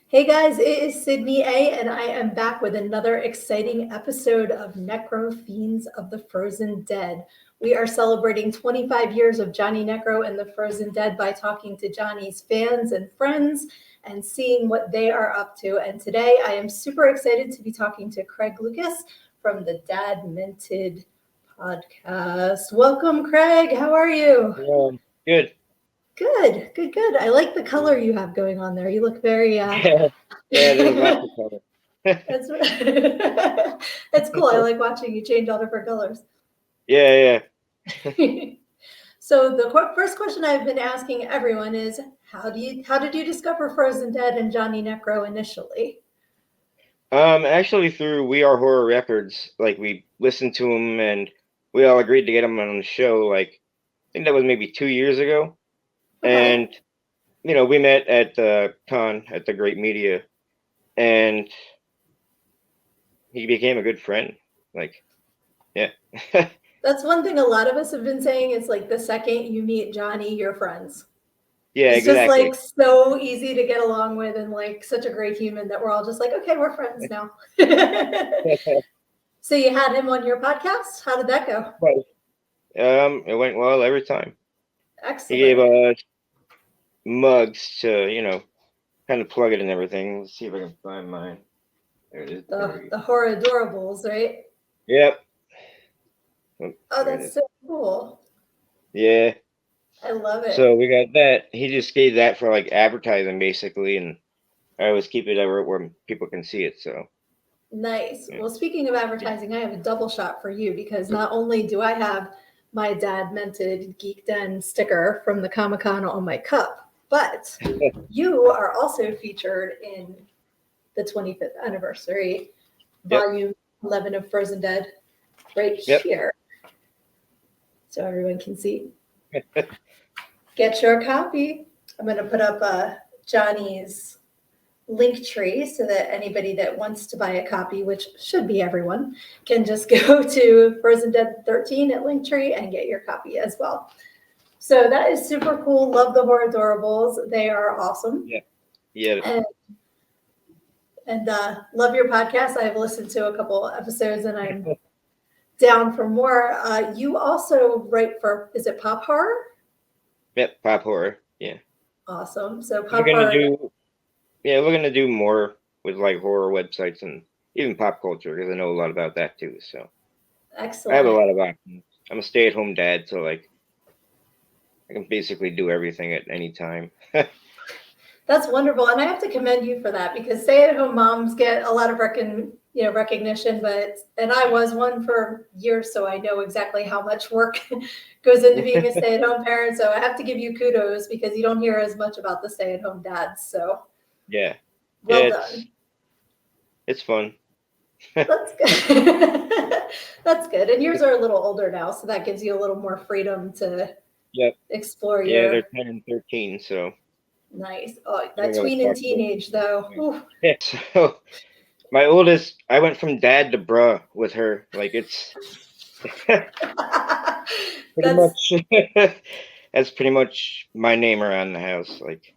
Hey guys, it is Sydney A, and I am back with another exciting episode of Necro-Fiends of the Frozen Dead. We are celebrating 25 years of Johnny Necro and the Frozen Dead by talking to Johnny's fans and friends and seeing what they are up to. And today I am super excited to be talking to Craig Lucas from the Dad Minted podcast. Welcome, Craig. How are you? Good. Good, good, good. I like the color you have going on there. You look very Yeah, there's lots of color. That's that's cool. I like watching you change all different colors. Yeah. So the first question I've been asking everyone is, how did you discover Frozen Dead and Johnny Necro initially? Actually through We Are Horror Records, like we listened to them and we all agreed to get them on the show. Like I think that was maybe 2 years ago, Okay, and we met at the con at the Great Media, and he became a good friend. Like, yeah, that's one thing a lot of us have been saying. It's like the second you meet Johnny, you're friends. yeah, It's just exactly. like so easy to get along with and like such a great human that we're all just like, okay, we're friends now. So you had him on your podcast. How did that go? But, it went well every time. He gave Excellent. us mugs to kind of plug it and everything. Let's see if I can find mine. There it is. There we The go. horror adorables, right? Yep. Oh, Oh, there it that's is. so cool. Yeah. I love So it. we got that. He just gave that for like advertising basically, and I always keep it over where people can see it. So Nice. yeah. Well, speaking of advertising, I have a double shot for you because not only do I have my Dad Mented Geek Den sticker from the Comic Con on my cup, but you are also featured in the 25th anniversary Yep. volume 11 of Frozen Dead right Yep. here. So everyone can see. Get your copy. I'm going to put up Johnny's link tree so that anybody that wants to buy a copy, which should be everyone, can just go to Frozen Dead 13 at Linktree and get your copy as well. So that is super cool. Love the horror adorables. They are awesome. Yeah. Yeah. And love your podcast. I've listened to a couple episodes and I'm down for more. You also write for, is it Pop Horror? Yep. Pop horror. Yeah. Awesome. So We're Pop gonna Horror, do. Yeah, we're gonna do more with like horror websites and even pop culture because I know a lot about that too. So I have a excellent. lot of options. I'm a stay-at-home dad, so like I can basically do everything at any time. That's wonderful, and I have to commend you for that because stay-at-home moms get a lot of recognition, but and I was one for years, so I know exactly how much work goes into being a stay-at-home parent. So I have to give you kudos because you don't hear as much about the stay-at-home dads. So Yeah. Yeah. well done. It's fun. That's good. That's good. And yours are a little older now, so that gives you a little more freedom to Yep. explore Yeah, they're your 10 and 13, so nice. Oh, I don't that really tween and talk to them. teenage though. Ooh. Yeah. So my oldest, I went from dad to bruh with her. Like it's pretty That's much that's pretty much my name around the house. Like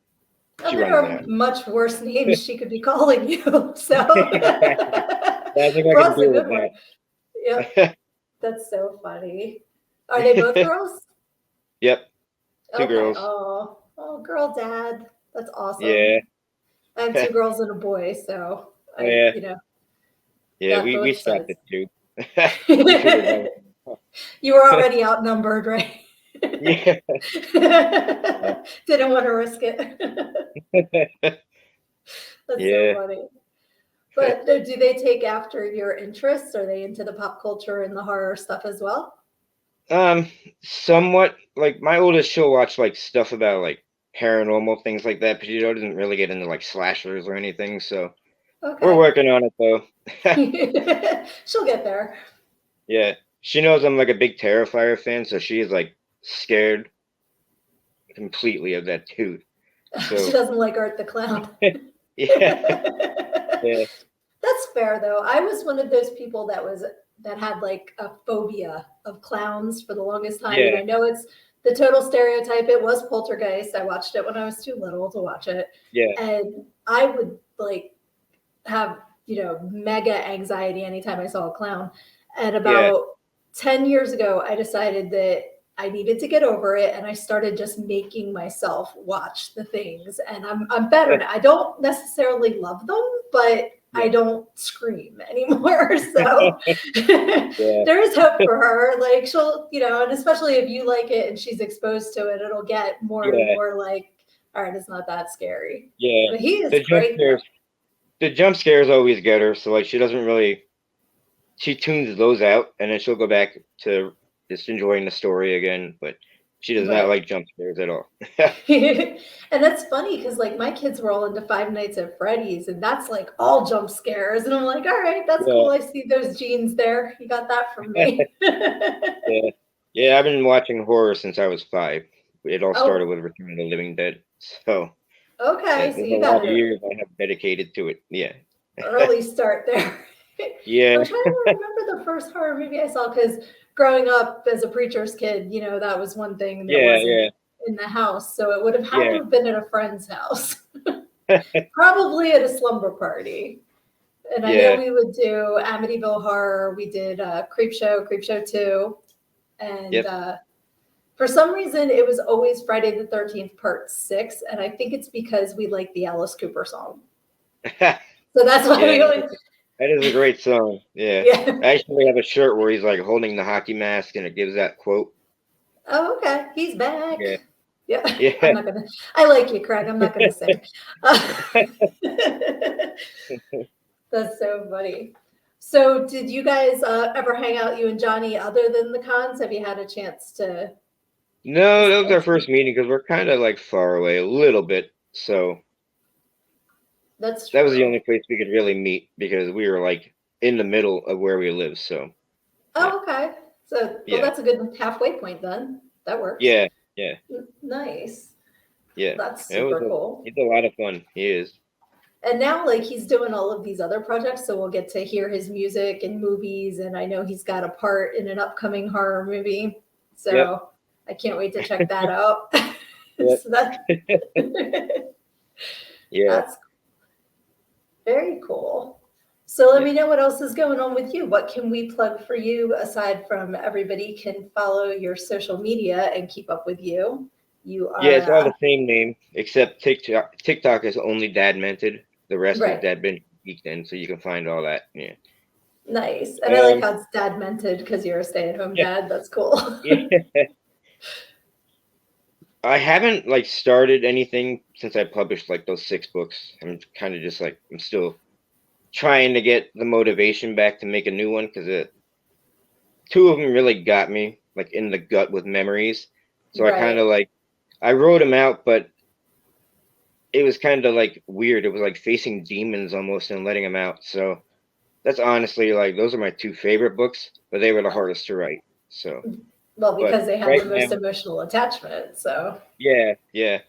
oh, she there runs the are house. much worse names she could be calling you. So I think I can bruh's a deal with good one. Yep, that. that's so funny. Are they both girls? Yep, two Okay. girls. Oh, girl dad. That's Yeah. awesome. I have two girls and a boy, so I, Yeah. Yeah, got we both stopped sides. at two. We figured that. You were already outnumbered, right? Yeah. Didn't want to risk it. That's so Yeah. funny. But do they take after your interests? Are they into the pop culture and the horror stuff as well? Um, somewhat like my oldest, she'll watch like stuff about like paranormal things like that, but she doesn't really get into like slashers or anything. So we're Okay. working on it though. She'll get there. Yeah, she knows I'm like a big Terrifier fan, so she is like scared completely of that dude. She So doesn't like Art the Clown. yeah, yeah, That's fair though. I was one of those people that had like a phobia of clowns for the longest time, and yeah, I know it's the total stereotype. It was Poltergeist. I watched it when I was too little to watch it, yeah, and I would like have, mega anxiety anytime I saw a clown. And Yeah. about 10 years ago, I decided that I needed to get over it. And I started just making myself watch the things. And I'm better now. I don't necessarily love them, but I Yeah. don't scream anymore. So Yeah. there is hope for her. Like she'll, and especially if you like it and she's exposed to it, it'll get more and Yeah. more like, all right, it's not that scary. Yeah. But he is The jump great though. scares. The jump scares always get her. So like she doesn't really. She tunes those out, and then she'll go back to just enjoying the story again. But she does not Right. like jump scares at all. And that's funny because like my kids were all into Five Nights at Freddy's, and that's like all jump scares. And I'm like, all right, that's Yeah. cool. I see those genes there. You got that from me. Yeah. Yeah. I've been watching horror since I was 5. It all started Oh, with Return of the Living Dead. So okay. So there's a you lot got of an years I have dedicated to it. Yeah. early start there. Yeah. I'm trying to remember the first horror movie I saw because growing up as a preacher's kid, that was one thing that Yeah. wasn't Yeah. in the house. So it would have had to Yeah. have been at a friend's house, probably at a slumber party. And I know Yeah. we would do Amityville Horror. We did Creep Show 2. And Yep. for some reason, it was always Friday the 13th, part 6. And I think it's because we like the Alice Cooper song. So that's why Yeah. we always, That is a great song. Yeah. yeah. I actually have a shirt where he's like holding the hockey mask and it gives that quote. Oh, okay. He's back. Yeah. Yeah. Yeah. I like you, Craig. I'm not going to sing. That's so funny. So, did you guys ever hang out, you and Johnny, other than the cons? Have you had a chance to No, that was our discuss? first meeting because we're kind of like far away a little bit. So That's that was the true. only place we could really meet because we were like in the middle of where we live. So yeah. Oh, okay. So, well, Yeah. that's a good halfway point then. That works. Yeah. Yeah. Nice. Yeah. That's It was super cool. it's a lot of fun. He is. And now, like, he's doing all of these other projects, so we'll get to hear his music and movies. And I know he's got a part in an upcoming horror movie. Yep. So I can't wait to check that out. Yep. So Yeah. that's very cool. So let Yeah. me know what else is going on with you. What can we plug for you aside from everybody can follow your social media and keep up with you? You Yeah, are it's all the same name except TikTok. TikTok is only Dad Mented. The rest is right. Dad Been Geeked In, so you can find all that. Yeah. Nice. And I like Um. how it's dad mented because you're a stay-at-home Yeah. dad. That's cool. Yeah. I haven't like started anything since I published like those 6 books. I'm kind of just like I'm still trying to get the motivation back to make a new one because 2 of them really got me like in the gut with memories. So I kind Right. of like I wrote them out, but it was kind of like weird. It was like facing demons almost and letting them out. So that's honestly like those are my 2 favorite books, but they were the hardest to write. So, Well, but because they have right the now, most emotional attachment. So yeah, yeah.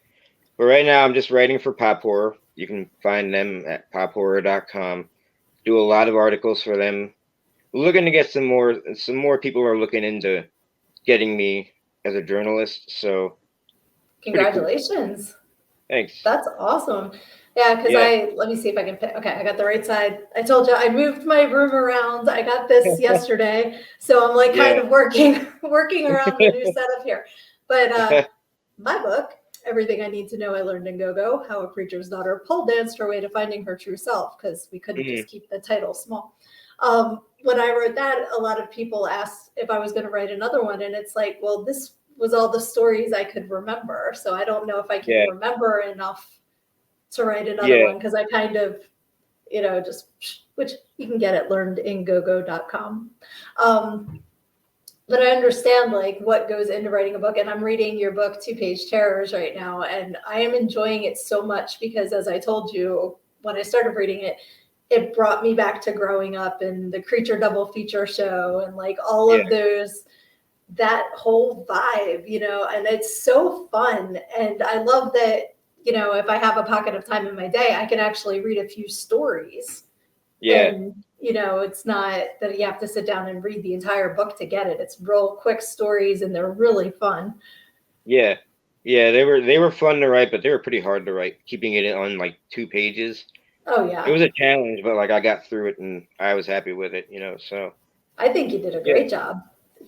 But right now, I'm just writing for Pop Horror. You can find them at pophorror.com. Do a lot of articles for them. Looking to get some more. Some more people are looking into getting me as a journalist. So it's pretty cool. congratulations. Thanks. That's awesome. Yeah, because Yeah. let me see if I can pick. Okay, I got the right side. I told you I moved my room around. I got this yesterday. So I'm like kind Yeah. of working around the new setup here. But my book, Everything I Need to Know I Learned in Go-Go, How a Preacher's Daughter Pole Danced Her Way to Finding Her True Self, because we couldn't Mhm. just keep the title small. When I wrote that, a lot of people asked if I was going to write another one. And it's like, well, this was all the stories I could remember. So I don't know if I can Yeah. remember enough to write another Yeah. one because I kind of, just, which you can get at learnedingogo.com. But I understand like what goes into writing a book. And I'm reading your book, Two Page Terrors, right now. And I am enjoying it so much because, as I told you, when I started reading it, it brought me back to growing up and the Creature double feature show and like all Yeah. of those, that whole vibe, and it's so fun. And I love that, if I have a pocket of time in my day, I can actually read a few stories. Yeah. And, it's not that you have to sit down and read the entire book to get it. It's real quick stories and they're really fun. Yeah. Yeah. They were fun to write, but they were pretty hard to write. Keeping it on like 2 pages. Oh It yeah. was a challenge, but like I got through it and I was happy with it, you know. So I think you did a yeah, great job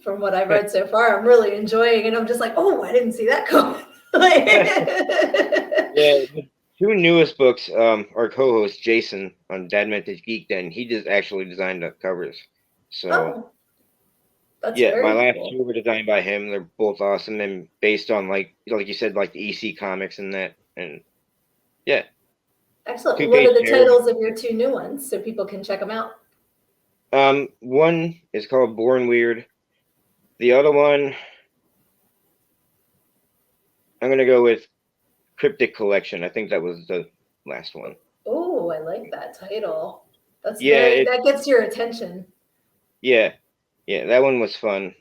from what I've read so far. I'm really enjoying it. I'm just like, oh, I didn't see that coming. yeah. The two newest books, our co-host Jason on Dad Vintage Geek Den, he just actually designed the covers. So Oh, that's yeah, my very last cool. two were designed by him. They're both awesome and based on like you said, like the EC comics and that. And yeah, Excellent. What 2 page are the tears. titles of your two new ones so people can check them out? One is called Born Weird. The other one, I'm gonna go with Cryptic Collection. I think that was the last one. Oh, I like that title. That's Yeah, very, that gets your attention. yeah, yeah. That one was fun.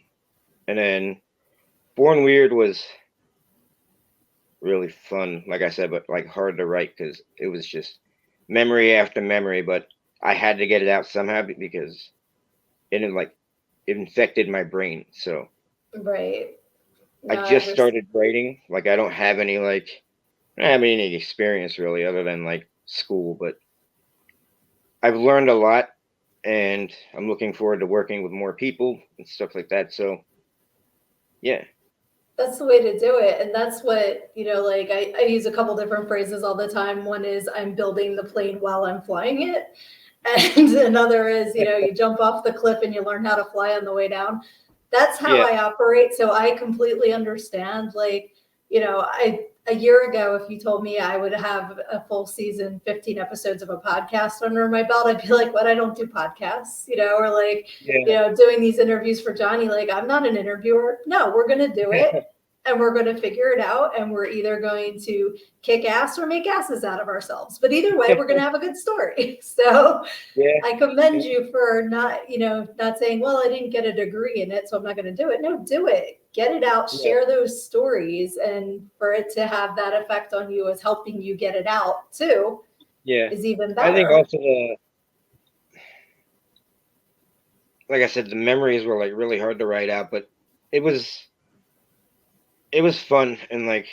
And then Born Weird was really fun, like I said, but like hard to write because it was just memory after memory. But I had to get it out somehow because it infected my brain. So Right. I No, I just understand. started writing. Like I don't have any I don't have any experience really other than like school, but I've learned a lot and I'm looking forward to working with more people and stuff like that. So yeah, That's the way to do it. And that's what, like I use a couple different phrases all the time. One is I'm building the plane while I'm flying it. And another is, you jump off the cliff and you learn how to fly on the way down. That's how yeah, I operate. So I completely understand. Like, a year ago, if you told me I would have a full season, 15 episodes of a podcast under my belt, I'd be like, what? I don't do podcasts, or like, yeah, doing these interviews for Johnny. Like, I'm not an interviewer. No, we're going to do it and we're going to figure it out. And we're either going to kick ass or make asses out of ourselves. But either way, we're going to have a good story. So yeah, I commend you for not, not saying, well, I didn't get a degree in it, so I'm not going to do it. No, do it. Get it out, yeah, share those stories, and for it to have that effect on you as helping you get it out too yeah. is even I think better. also like I said, the memories were like really hard to write out, but it was it was fun and like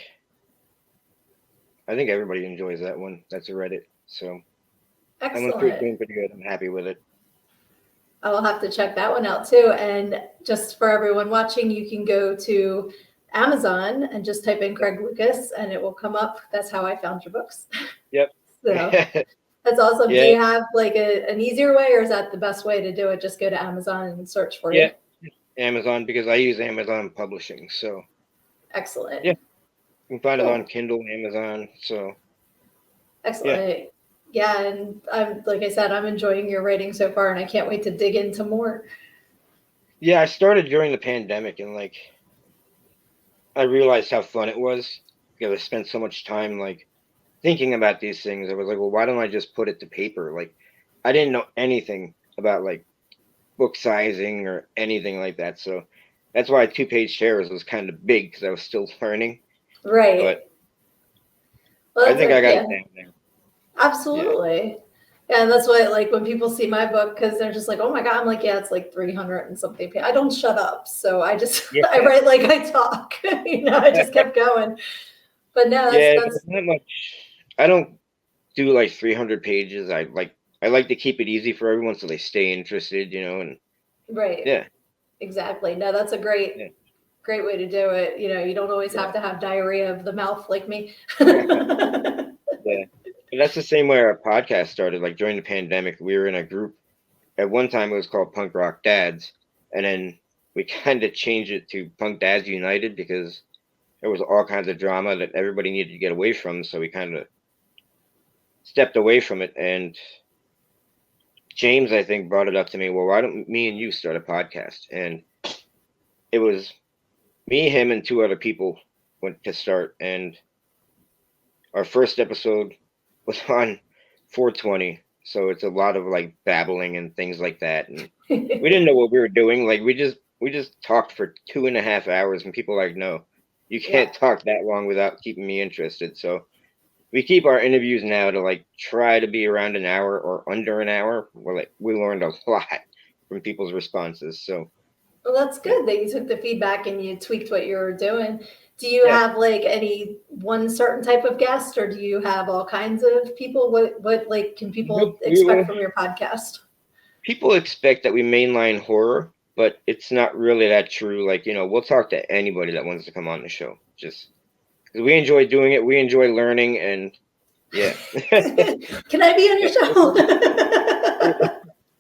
I think everybody enjoys that one that's read it. So I went through it Excellent. doing pretty good. I'm happy with it. I will have to check that one out too. And just for everyone watching, you can go to Amazon and just type in Craig Lucas and it will come up. That's how I found your books. Yep. So that's awesome. Do Yeah, you have like an easier way, or is that the best way to do it? Just go to Amazon and search for yeah. you. Amazon because I use Amazon Publishing. So Excellent. yeah, you can find it on Cool. Kindle, Amazon. So yeah. Excellent. Yeah, and I'm like I said, I'm enjoying your writing so far, and I can't wait to dig into more. Yeah, I started during the pandemic and like I realized how fun it was because I spent so much time like thinking about these things. I was like, well, why don't I just put it to paper? Like I didn't know anything about like book sizing or anything like that. So that's why 2 page tears was kind of big because I was still learning. Right. But Well, I that's think I a, got yeah, it down there. Yeah. absolutely. Yeah, and that's why, like, when people see my book, because they're just like, "Oh my god!" I'm like, "Yeah, it's like 300 and something." I don't shut up, so I just Yeah. I write like I talk. I just kept going. But no, that's Yeah. that's There's not much. I don't do like 300 pages. I like to keep it easy for everyone so they stay interested, you know, and right. yeah. Exactly. No, that's a Yeah. great way to do it. You don't always Yeah. have to have diarrhea of the mouth like me. Yeah. And that's the same way our podcast started. Like during the pandemic, we were in a group. At one time, it was called Punk Rock Dads, and then we kind of changed it to Punk Dads United because there was all kinds of drama that everybody needed to get away from. So we kind of stepped away from it. And James, I think, brought it up to me. Well, why don't me and you start a podcast? And it was me, him, and two other people went to start. And our first episode was on 420. So it's a lot of like babbling and things like that. And we didn't know what we were doing. Like we just talked for 2.5 hours, and people were like, no, you Yeah. can't talk that long without keeping me interested. So we keep our interviews now to like try to be around an hour or under an hour. Well, like we learned a lot from people's responses. So Well, that's yeah, good that you took the feedback and you tweaked what you were doing. Do you have like any one certain type of guest, or do you have all kinds of people? What like can people expect from your podcast? People expect that we mainline horror, but it's not really that true. Like, we'll talk to anybody that wants to come on the show. Just because we enjoy doing it, we enjoy learning, and yeah. Can I be on your show?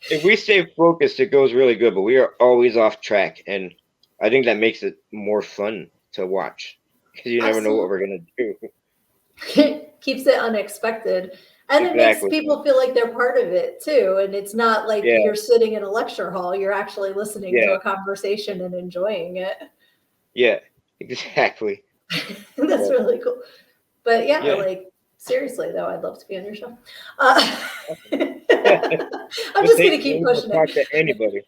If we stay focused, it goes really good, but we are always off track, and I think that makes it more fun to watch because you never know what we're gonna do. Keeps it unexpected. And it makes people feel like they're part of it too. And it's not like you're sitting in a lecture hall, you're actually listening to a conversation and enjoying it. Yeah, exactly. That's really cool. But like seriously though, I'd love to be on your show. I'm just going to keep pushing talk to anybody.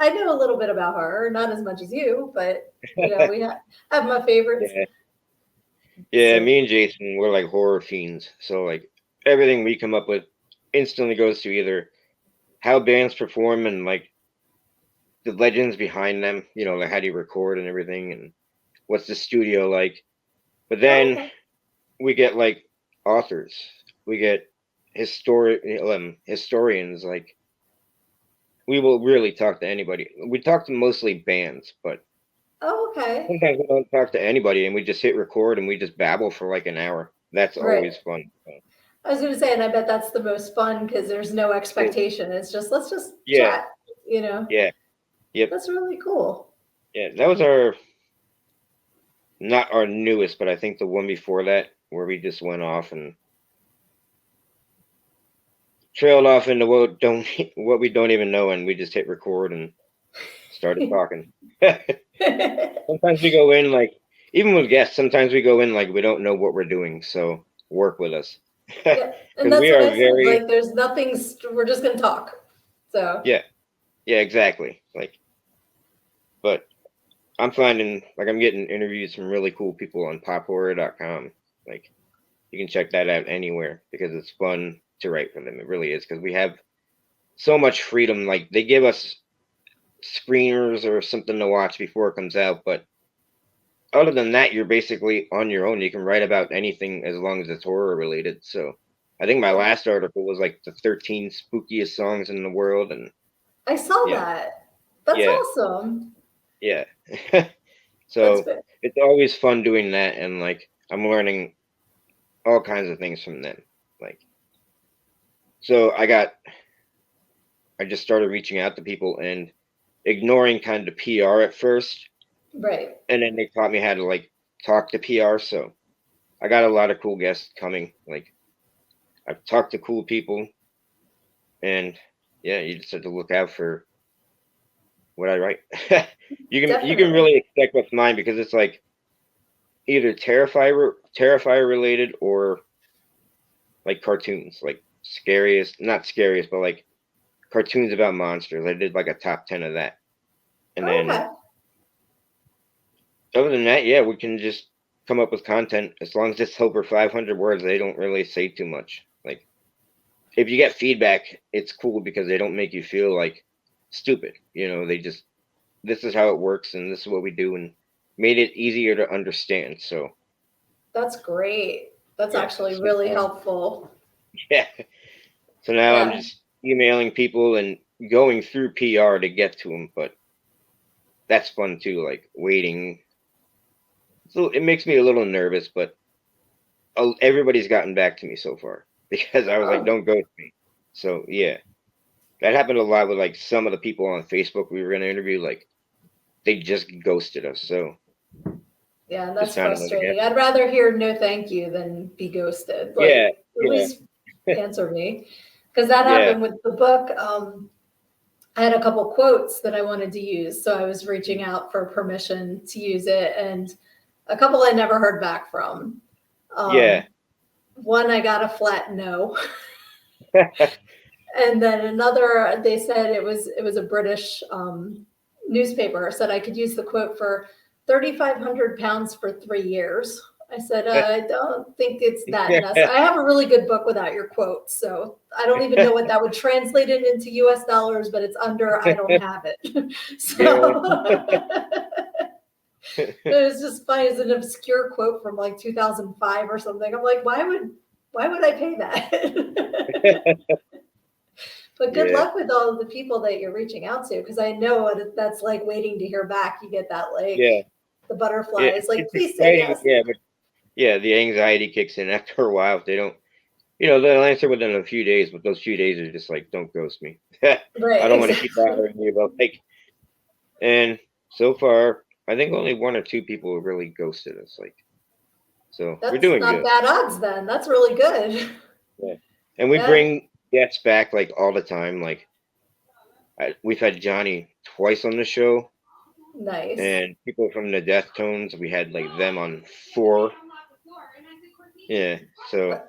I know a little bit about horror, not as much as you, but we have my favorites. Yeah, me and Jason, we're like horror fiends. So like everything we come up with instantly goes to either how bands perform and like the legends behind them, like how do you record and everything, and what's the studio like. But then we get like authors, we get historians. Like we will really talk to anybody. We talk to mostly bands, but sometimes we don't talk to anybody, and we just hit record and we just babble for like an hour. That's always fun. I was going to say, and I bet that's the most fun because there's no expectation. It's just let's just chat. Yeah. Yep. That's really cool. Yeah, that was not our newest, but I think the one before that where we just went off and trailed off into what we don't even know, and we just hit record and started talking. Sometimes we go in like, even with guests, sometimes we go in like we don't know what we're doing, so work with us. And that's what I said. Like, there's nothing. We're just gonna talk. So yeah, exactly. Like, but I'm finding like I'm getting interviews from really cool people on pophorror.com. Like, you can check that out anywhere because it's fun to write for them. It really is, because we have so much freedom. Like, they give us screeners or something to watch before it comes out, but other than that, you're basically on your own. You can write about anything as long as it's horror related. So I think my last article was like the 13 spookiest songs in the world, and I saw that. That's awesome. Yeah. So it's always fun doing that, and like I'm learning all kinds of things from them. Like, so I just started reaching out to people and ignoring kind of PR at first. Right. And then they taught me how to like talk to PR. So I got a lot of cool guests coming. Like, I've talked to cool people, and you just have to look out for what I write. You can really expect what's mine, because it's like either Terrifier related or like cartoons, like not scariest, but like cartoons about monsters. I did like a top 10 of that. And then other than that, we can just come up with content as long as it's over 500 words. They don't really say too much. Like, if you get feedback, it's cool because they don't make you feel like stupid. They just, this is how it works and this is what we do, and made it easier to understand. So that's great. That's actually really helpful. Yeah. So now I'm just emailing people and going through PR to get to them, but that's fun too, like waiting. So it makes me a little nervous, but everybody's gotten back to me so far, because I was like, don't ghost me. So that happened a lot with like some of the people on Facebook we were going to interview. Like, they just ghosted us. So yeah, that's frustrating. I'd rather hear no thank you than be ghosted. Like, at least answer me, because that happened with the book. I had a couple quotes that I wanted to use, so I was reaching out for permission to use it, and a couple I never heard back from. One I got a flat no. And then another, they said it was a British newspaper, said I could use the quote for 3,500 pounds for 3 years. I said, I don't think it's that necessary. I have a really good book without your quotes, so I don't even know what that would translate it into US dollars, but it's under, I don't have it. So It was just funny. It's an obscure quote from like 2005 or something. I'm like, why would I pay that? But good Yeah, luck with all of the people that you're reaching out to, because I know what that's like waiting to hear back. You get that like yeah, the yeah. butterflies, like It's please say exciting, yes. yeah, but yeah, the anxiety kicks in after a while if they don't. They'll answer within a few days, but those few days are just like, don't ghost me. I Right, don't want to keep exactly. bothering you about like. And so far, I think only one or two people have really ghosted us. Like, so we're That's doing not good. bad odds then. That's really good. Yeah, and we Yeah, bring guests back like all the time. Like, we've had Johnny twice on the show, nice. and people from the Death Tones. We had like them on 4. Yeah, so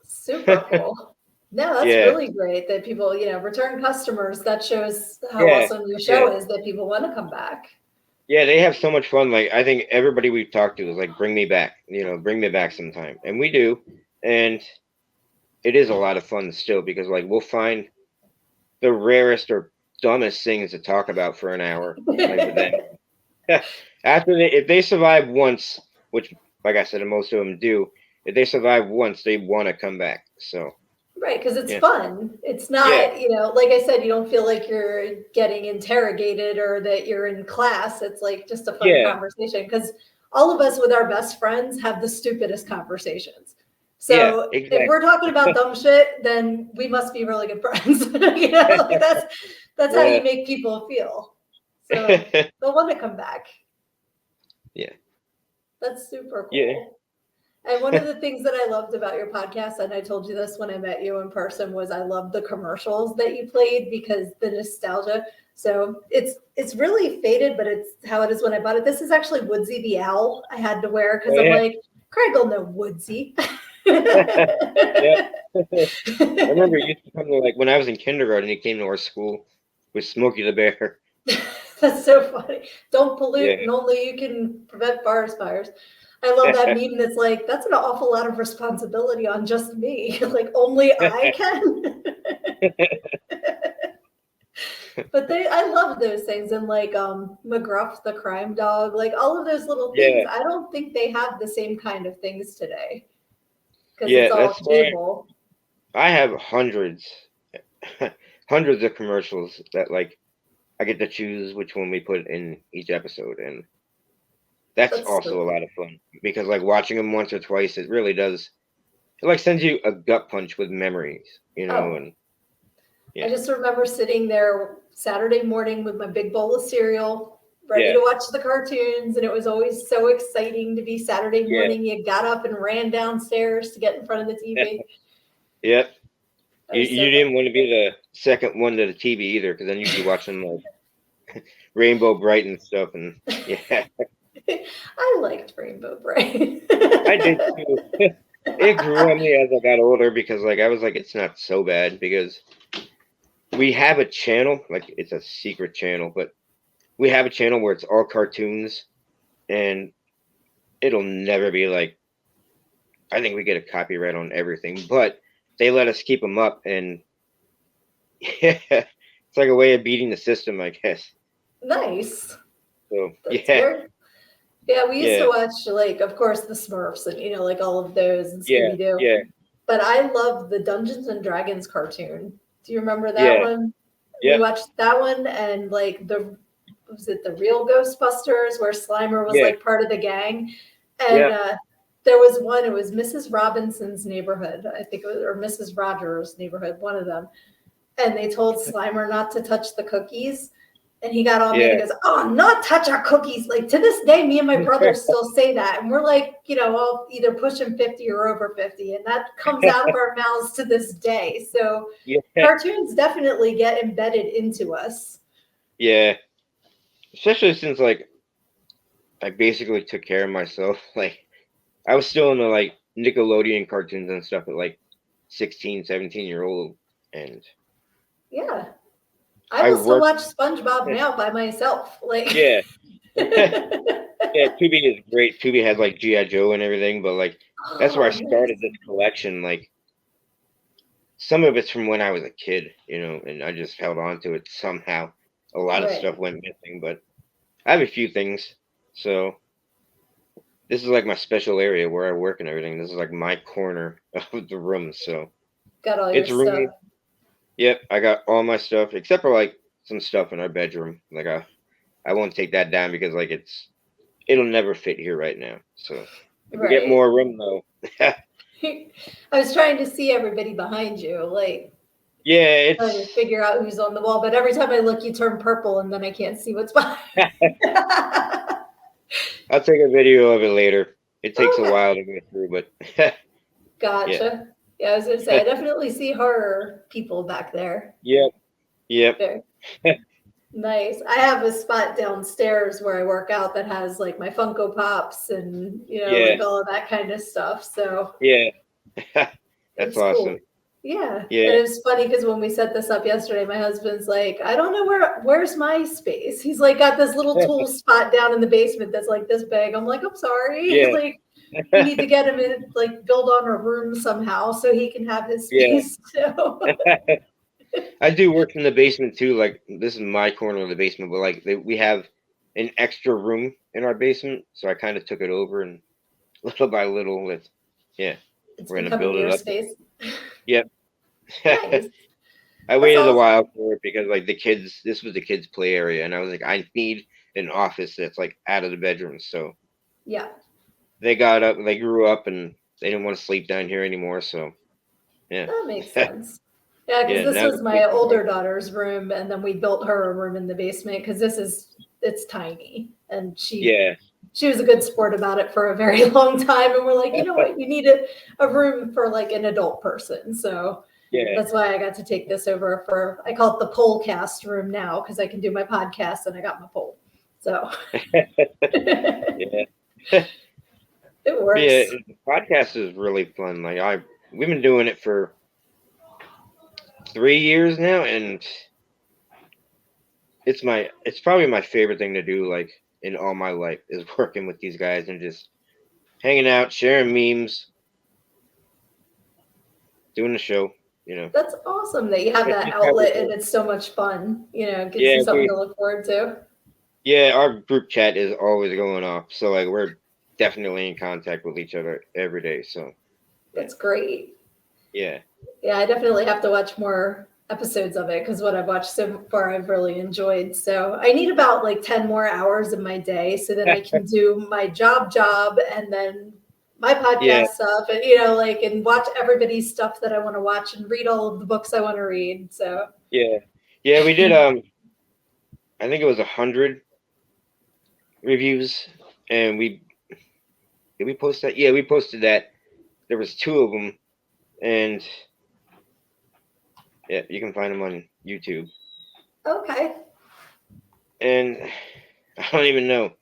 Super cool. No, that's yeah, really great that people, return customers. That shows how yeah, awesome your yeah. show is that people want to come back. Yeah, they have so much fun. Like, I think everybody we've talked to is like, bring me back, bring me back sometime. And we do. And it is a lot of fun still because like we'll find the rarest or dumbest things to talk about for an hour. Like with them. If they survive once, which like I said, most of them do, if they survive once, they want to come back. So Right, because it's yeah. fun. It's Yeah. not, like I said, you don't feel like you're getting interrogated or that you're in class. It's like just a fun Yeah. conversation because all of us with our best friends have the stupidest conversations. Yeah. So if we're Exactly. talking about dumb shit, then we must be really good friends. Like that's how Yeah. you make people feel. So they'll want to come back. Yeah. That's super Yeah. cool. And one of the things that I loved about your podcast, and I told you this when I met you in person, was I loved the commercials that you played because the nostalgia. So it's really faded, but it's how it is when I bought it. This is actually Woodsy the owl I had to wear because Oh, I'm yeah. like, Craig will know Woodsy. Yeah. I remember he used to come to like when I was in kindergarten. He came to our school with Smokey the Bear. That's so funny. Don't pollute, Yeah, and only you can prevent forest fires. I love that meme that's like, that's an awful lot of responsibility on just me. Like, only I can. But I love those things. And like McGruff, the crime dog, like all of those little things. yeah, I don't think they have the same kind of things today because it's yeah. all That's why cable. I have hundreds, hundreds of commercials that like I get to choose which one we put in each episode, and that's That's so also a cool. lot of fun because like watching them once or twice, it really does. It like sends you a gut punch with memories, Oh, and I yeah, just remember sitting there Saturday morning with my big bowl of cereal, ready yeah, to watch the cartoons. And it was always so exciting to be Saturday yeah, morning. You got up and ran downstairs to get in front of the TV. yeah. That You was so you fun. didn't want to be the second one to the TV either, because then you'd be watching like Rainbow Bright and stuff, and yeah, I liked Rainbow Bright. I did too. It grew on me as I got older because like I was like, it's not so bad because we have a channel, like it's a secret channel, but we have a channel where it's all cartoons, and it'll never be like, I think we get a copyright on everything, but they let us keep them up, and yeah, it's like a way of beating the system, I guess. Nice. So That's yeah, very. Yeah, we used to yeah, watch, like, of course, the Smurfs and, like all of those and yeah, Scooby Doo. yeah, But I loved the Dungeons and Dragons cartoon. Do you remember that yeah, one? We yeah, watched that one and like was it the real Ghostbusters where Slimer was yeah, like part of the gang? And yeah. there was one, it was Mrs. Robinson's neighborhood, I think it was, or Mrs. Rogers' neighborhood, one of them. And they told Slimer not to touch the cookies. And he got all mad. He Yeah. goes, "Oh, not touch our cookies." Like to this day, me and my brothers still say that. And we're like, all either pushing 50 or over 50. And that comes out of our mouths to this day. So Yeah. cartoons definitely get embedded into us. Yeah. Especially since like I basically took care of myself. Like I was still in the like Nickelodeon cartoons and stuff at like 16, 17-year old, and Yeah. I I will still worked. watch SpongeBob now by myself. Like, Yeah. Yeah, Tubi is great. Tubi has like G.I. Joe and everything, but like that's where I oh, started nice. this collection. Like some of it's from when I was a kid, and I just held on to it somehow. A lot of Right. stuff went missing, but I have a few things. So this is like my special area where I work and everything. This is like my corner of the room. So Got all your it's stuff. roomy. Yep, I got all my stuff except for like some stuff in our bedroom. Like I won't take that down because like it'll never fit here right now. So if we get Right. more room though, I was trying to see everybody behind you, like yeah, trying to it's. figure out who's on the wall. But every time I look, you turn purple, and then I can't see what's behind. I'll take a video of it later. It takes a Okay, while to get through, but yeah, gotcha. Yeah, I was gonna say I definitely see horror people back there. yep, yep, Very nice. I have a spot downstairs where I work out that has like my Funko Pops and yeah, like all of that kind of stuff. So yeah. That's it's awesome. cool. Yeah. And Yeah, it's funny because when we set this up yesterday, my husband's like, I don't know where's my space. He's like got this little tool spot down in the basement that's like this big. I'm like, I'm sorry. yeah, Like we need to get him in, like build on a room somehow so he can have his yeah. space too. I do work in the basement too. Like this is my corner of the basement, but like we have an extra room in our basement, so I kind of took it over, and little by little, yeah, It's we're gonna becoming build it your up. space. Yep. Nice. I That's waited a awesome. while for it because like the kids, this was the kids' play area, and I was like, I need an office that's like out of the bedroom. So Yeah. they got up, they grew up, and they didn't want to sleep down here anymore. So yeah, That makes sense. Yeah, because yeah. this Now they're was my sleeping older right. daughter's room, and then we built her a room in the basement because it's tiny, and Yeah, she was a good sport about it for a very long time. And we're like, you know what, you need a room for like an adult person. So yeah, that's why I got to take this over for I call it the pole cast room now because I can do my podcast and I got my pole. So it yeah, yeah. works. The podcast is really fun. Like we've been doing it for 3 years now, and it's probably my favorite thing to do. Like in all my life is working with these guys and just hanging out, sharing memes, doing the show. You know, That's awesome that you have it's that just how we outlet and roll. it's so much fun. It gives you Yeah, something to look forward to. yeah, our group chat is always going off. So like we're definitely in contact with each other every day. So yeah, That's great. yeah, Yeah, I definitely have to watch more episodes of it because what I've watched so far I've really enjoyed. So I need about like 10 more hours in my day so then I can do my job and then my yeah, podcast stuff and like and watch everybody's stuff that I want to watch and read all of the books I want to read. So yeah, yeah. We did I think it was 100 reviews, and we did we post that? Yeah, we posted that. There was two of them, and yeah, you can find them on YouTube. okay. And I don't even know.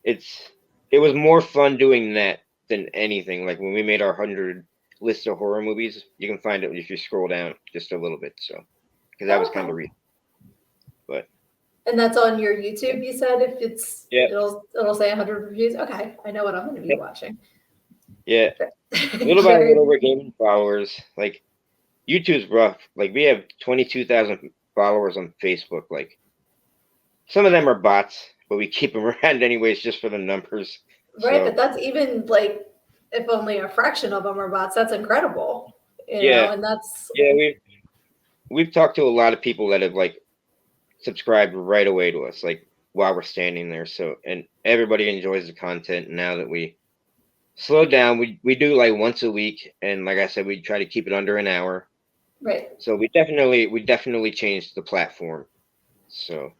It's it was more fun doing that than anything. Like when we made our 100 list of horror movies, you can find it if you scroll down just a little bit. So because that was kind Okay. of recent, but And that's on your yeah, YouTube, you said if yeah, it'll say 100 reviews. Okay. I know what I'm going to be watching. yeah. Little by Very little, we're gaining followers. Like YouTube's rough. Like we have 22,000 followers on Facebook. Like some of them are bots, but we keep them around anyways just for the numbers. right, but So that's even like if only a fraction of them are bots, that's incredible. yeah, And that's yeah, we've talked to a lot of people that have like subscribed right away to us, like while we're standing there. So and everybody enjoys the content now that we slowed down. We do like once a week, and like I said, we try to keep it under an hour. right. So we definitely changed the platform. So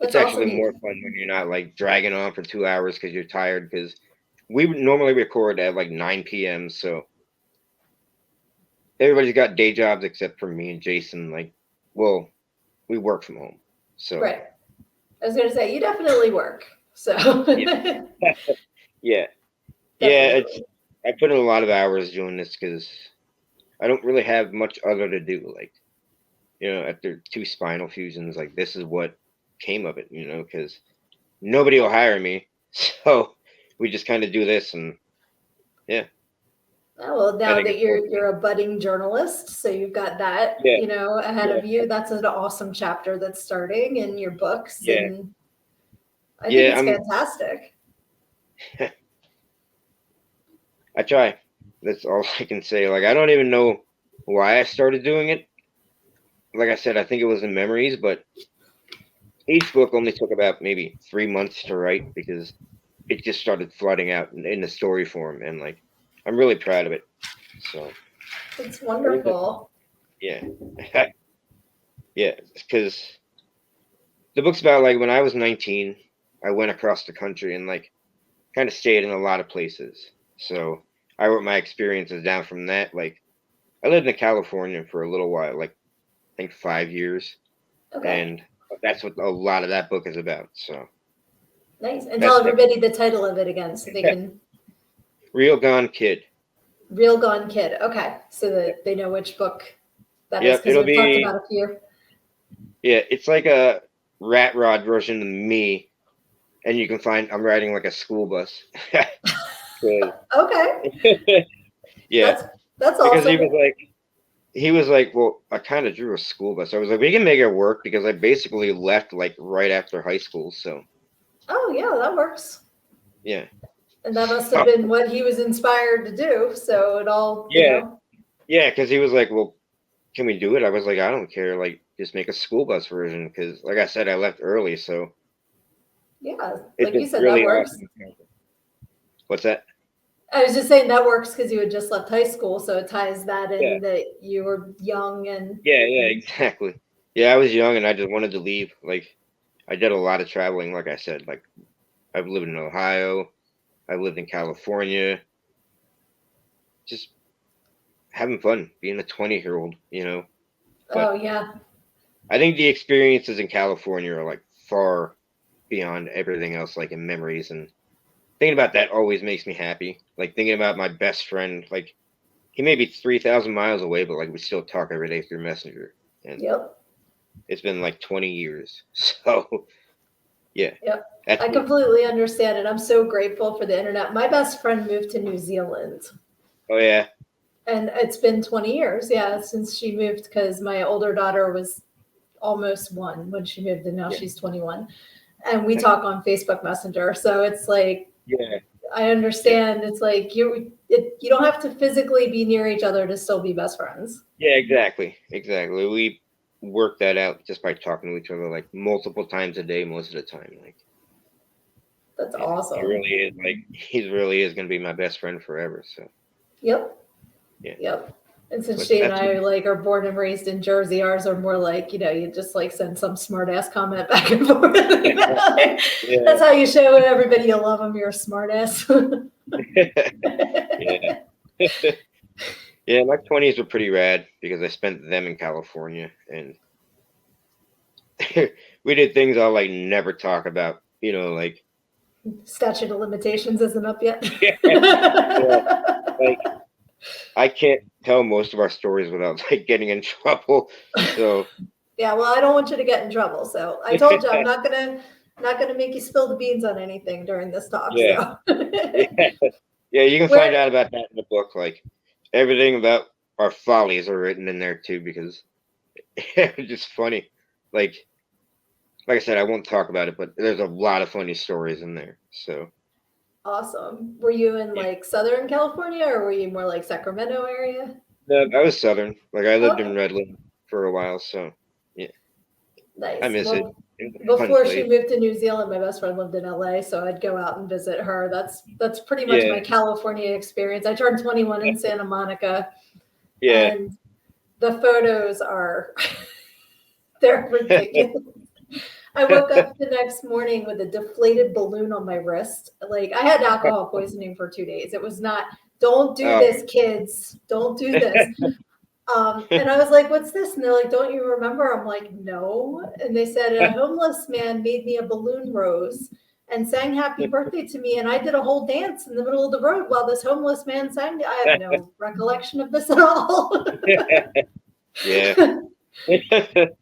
it's That's actually awesome. more fun when you're not like dragging on for 2 hours because you're tired. Because we would normally record at like 9 p.m. So everybody's got day jobs except for me and Jason. Like, well, we work from home. So Right. I was gonna say you definitely work. So yeah, yeah, yeah. It's definitely. I put in a lot of hours doing this because I don't really have much other to do. Like, after two spinal fusions, like this is what came of it. Because nobody will hire me, so we just kind of do this, and yeah, Oh, well, I now think that it's more you're fun. a budding journalist, so you've got that, Yeah, ahead yeah, of you. That's an awesome chapter that's starting in your books, yeah, and I think yeah. it's fantastic. I try. That's all I can say. Like, I don't even know why I started doing it. Like I said, I think it was in memories, but each book only took about maybe 3 months to write because it just started flooding out in the story form, and like, I'm really proud of it. So, It's wonderful. yeah, yeah, because the book's about like when I was 19, I went across the country and like kind of stayed in a lot of places. So I wrote my experiences down from that. Like, I lived in California for a little while, like I think 5 years, Okay. and that's what a lot of that book is about. So Nice. And tell that's everybody the title of it again so they can. Real Gone Kid. Real Gone Kid. Okay. So that they know which book that is Yep, because it'll we've talked be, about a few. yeah, it's like a rat rod version of me, and you can find I'm riding like a school bus. 'Cause- Okay. yeah, That's that's because awesome. he was like, well, I kind of drew a school bus. I was like, we can make it work because I basically left like right after high school. So Oh yeah, that works. yeah, And that must have been what he was inspired to do. So it all, yeah, yeah. Because he was like, well, can we do it? I was like, I don't care. Like, just make a school bus version. Because like I said, I left early, so yeah, it's like you been said, that really works. awesome. What's that? I was just saying that works because you had just left high school, so it ties that Yeah, in that you were young and yeah, exactly. Yeah, I was young and I just wanted to leave. Like, I did a lot of traveling. Like I said, like I've lived in Ohio, I've lived in California, just having fun, being a 20-year-old. But oh yeah. I think the experiences in California are like far beyond everything else, like in memories. And thinking about that always makes me happy. Like thinking about my best friend, like he may be 3,000 miles away, but like we still talk every day through Messenger. And Yep. it's been like 20 years. So yeah, Yep. that's I it. completely understand it. I'm so grateful for the internet. My best friend moved to New Zealand Oh yeah, and it's been 20 years, yeah, since she moved because my older daughter was almost one when she moved and now yeah, she's 21. And we talk on Facebook Messenger. So it's like yeah, I yeah, understand. It's like you don't have to physically be near each other to still be best friends. yeah, exactly. We work that out just by talking to each other like multiple times a day, most of the time. Like, That's yeah, he awesome. really is like he really is gonna be my best friend forever. So Yep. yeah, Yep. And since but she and that's I like are born and raised in Jersey, ours are more like, you just like send some smart ass comment back and forth. yeah, That's how you show everybody you love them. You're a smart ass. yeah, yeah. My 20s were pretty rad because I spent them in California, and we did things I'll like never talk about. Like Statute of limitations isn't up yet. yeah, yeah, like I can't tell most of our stories without like getting in trouble. So Yeah, well, I don't want you to get in trouble. So I told you I'm not gonna make you spill the beans on anything during this talk. yeah, So yeah, yeah. You can find where out about that in the book. Like everything about our follies are written in there too because it's just funny. Like like I said, I won't talk about it, but there's a lot of funny stories in there. So awesome. Were you in yeah, like Southern California or were you more like Sacramento area? no, I was Southern. Like I lived in Okay, Redland for a while, so yeah, I nice. miss it. Well, It was a fun before she place. moved to New Zealand, my best friend lived in LA, so I'd go out and visit her. That's pretty much Yeah, my California experience. I turned 21 in Santa Monica, yeah, and the photos are they're ridiculous. I woke up the next morning with a deflated balloon on my wrist. Like I had alcohol poisoning for 2 days. It was not, don't do oh, this, kids. Don't do this. And I was like, what's this? And they're like, don't you remember? I'm like, no. And they said, a homeless man made me a balloon rose and sang happy birthday to me. And I did a whole dance in the middle of the road while this homeless man sang. I have no recollection of this at all. yeah,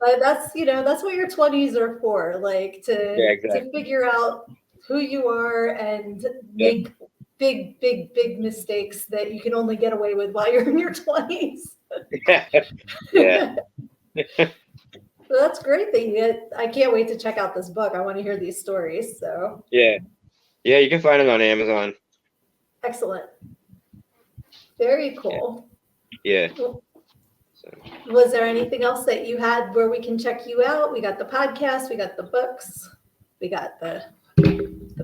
But that's what your 20s are for, like yeah, to exactly. figure out who you are and Yep. make big, big, big mistakes that you can only get away with while you're in your 20s. Yeah, So that's great that you get. I can't wait to check out this book. I want to hear these stories. So yeah, yeah. You can find it on Amazon. excellent. Very cool. Yeah. So. Was there anything else that you had where we can check you out? We got the podcast, we got the books, we got the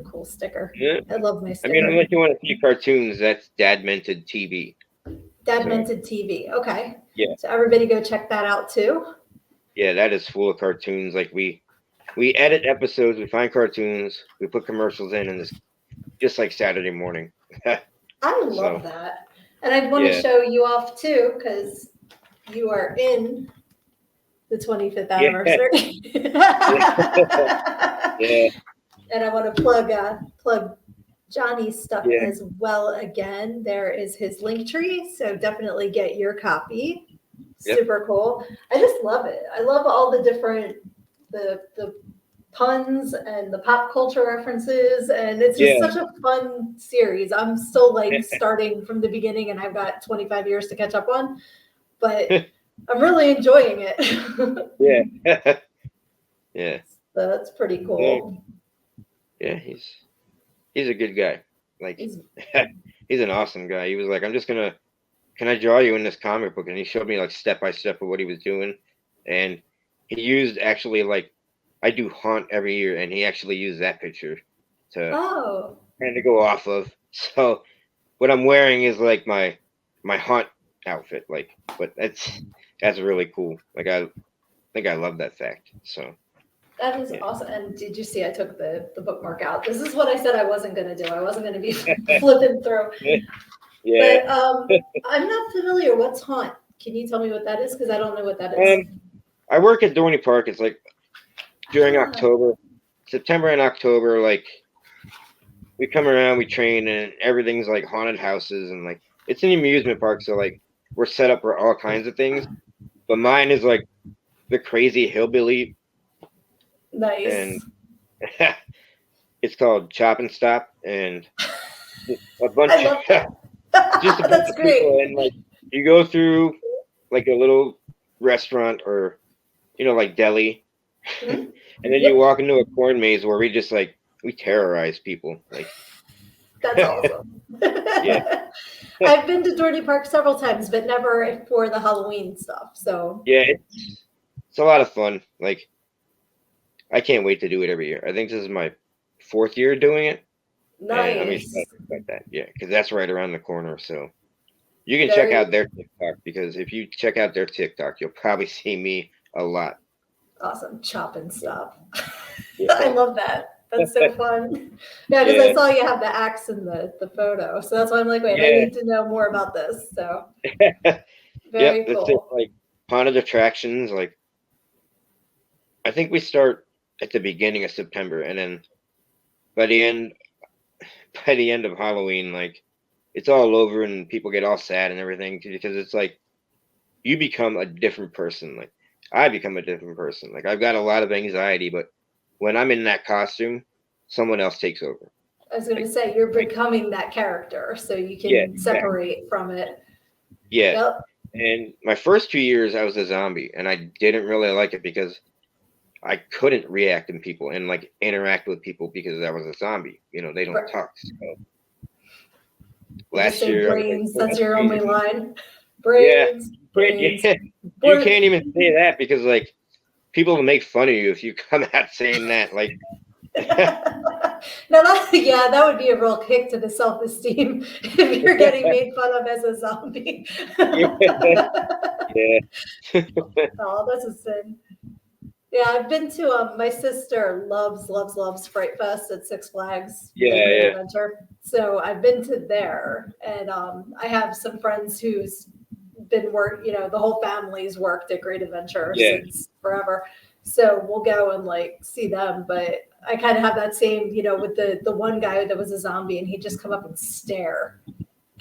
cool sticker. Yeah. I love my I sticker. mean, unless you want to see cartoons, that's Dad Mented TV. Dad Mented TV. Okay. Yeah. So everybody go check that out too. Yeah, that is full of cartoons. Like we edit episodes, we find cartoons, we put commercials in, and it's just like Saturday morning. I love that. And I want to show you off too, because you are in the 25th anniversary. Yeah. And I want to plug Johnny's stuff as well again. There is his link tree, so definitely get your copy. Super cool. I just love it. I love all the different the puns and the pop culture references, and it's just such a fun series. I'm still like starting from the beginning, and I've got 25 years to catch up on, but I'm really enjoying it. Yeah. Yeah. So that's pretty cool. Yeah, he's a good guy. Like he's an awesome guy. He was like, can I draw you in this comic book? And he showed me like step by step of what he was doing, and he used actually like I do Haunt every year, and he actually used that picture to kind of go off of. So what I'm wearing is like my Haunt outfit, like, but that's really cool. Like I think I love that fact. So that is awesome. And did you see I took the bookmark out? This is what I said I wasn't going to do. I wasn't going to be flipping through. Yeah. But I'm not familiar. What's Haunt? Can you tell me what that is? Because I don't know what that is. I work at Dorney Park. It's like during October, September and October, like we come around, we train, and everything's like haunted houses, and like it's an amusement park, so like we're set up for all kinds of things. But mine is like the crazy hillbilly. Nice. And it's called Chop and Stop, and a bunch of just a bunch of people, and like you go through like a little restaurant or like deli, and then you walk into a corn maze where we terrorize people. Like that's awesome. Yeah. I've been to Dorney Park several times, but never for the Halloween stuff. So yeah, it's a lot of fun. Like I can't wait to do it every year. I think this is my 4th year doing it. Nice. And I'm excited about that. Yeah, because that's right around the corner. So you can check out their TikTok, because if you check out their TikTok, you'll probably see me a lot. Awesome. Chop and Stop. Yeah. I love that. That's so fun. Yeah, because I saw you have the axe in the photo. So that's why I'm like, wait, I need to know more about this. So very cool. That's it. Like haunted attractions, like I think we start at the beginning of September, and then by the end of Halloween, like it's all over and people get all sad and everything, because it's like you become a different person. Like I become a different person. Like I've got a lot of anxiety, but when I'm in that costume, someone else takes over. I was going to say, you're becoming that character, so you can separate from it. Yeah. Yep. And my first 2 years, I was a zombie, and I didn't really like it because I couldn't react to people and like interact with people because I was a zombie. They don't talk. So last year, brains. That's your only line. Brains. Yeah. Brains. Yeah. You can't even say that, because like people will make fun of you if you come out saying that. Like, no, that would be a real kick to the self-esteem if you're getting made fun of as a zombie. Yeah. Oh, that's a sin. Yeah, I've been to my sister loves Fright Fest at Six Flags. Adventure. So I've been to there, and I have some friends who's been the whole family's worked at Great Adventure since forever. So we'll go and like see them, but I kind of have that same, with the one guy that was a zombie, and he'd just come up and stare.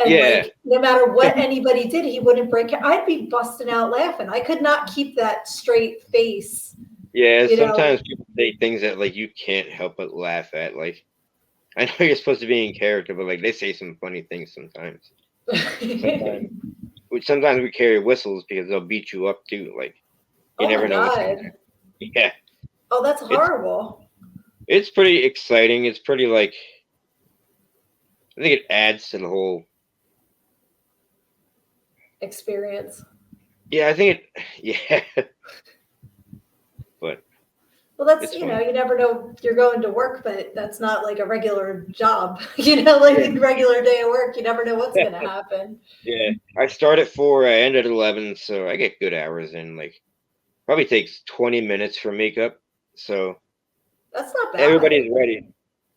And like, no matter what anybody did, he wouldn't break it. I'd be busting out laughing. I could not keep that straight face. Yeah, sometimes people say things that like you can't help but laugh at. Like, I know you're supposed to be in character, but like they say some funny things sometimes. Sometimes we carry whistles because they'll beat you up too. Like, you never know what's going to happen. Yeah. Oh, that's horrible. It's pretty exciting. It's pretty like, I think it adds to the whole experience. Yeah, I think it. Yeah, but Well, that's, it's you fun. know, you never know, you're going to work, but that's not like a regular job, you know, like Yeah, a regular day of work. You never know what's going to happen. yeah. I start at 4. I end at 11, so I get good hours in. Like, probably takes 20 minutes for makeup. So That's not bad. everybody's ready.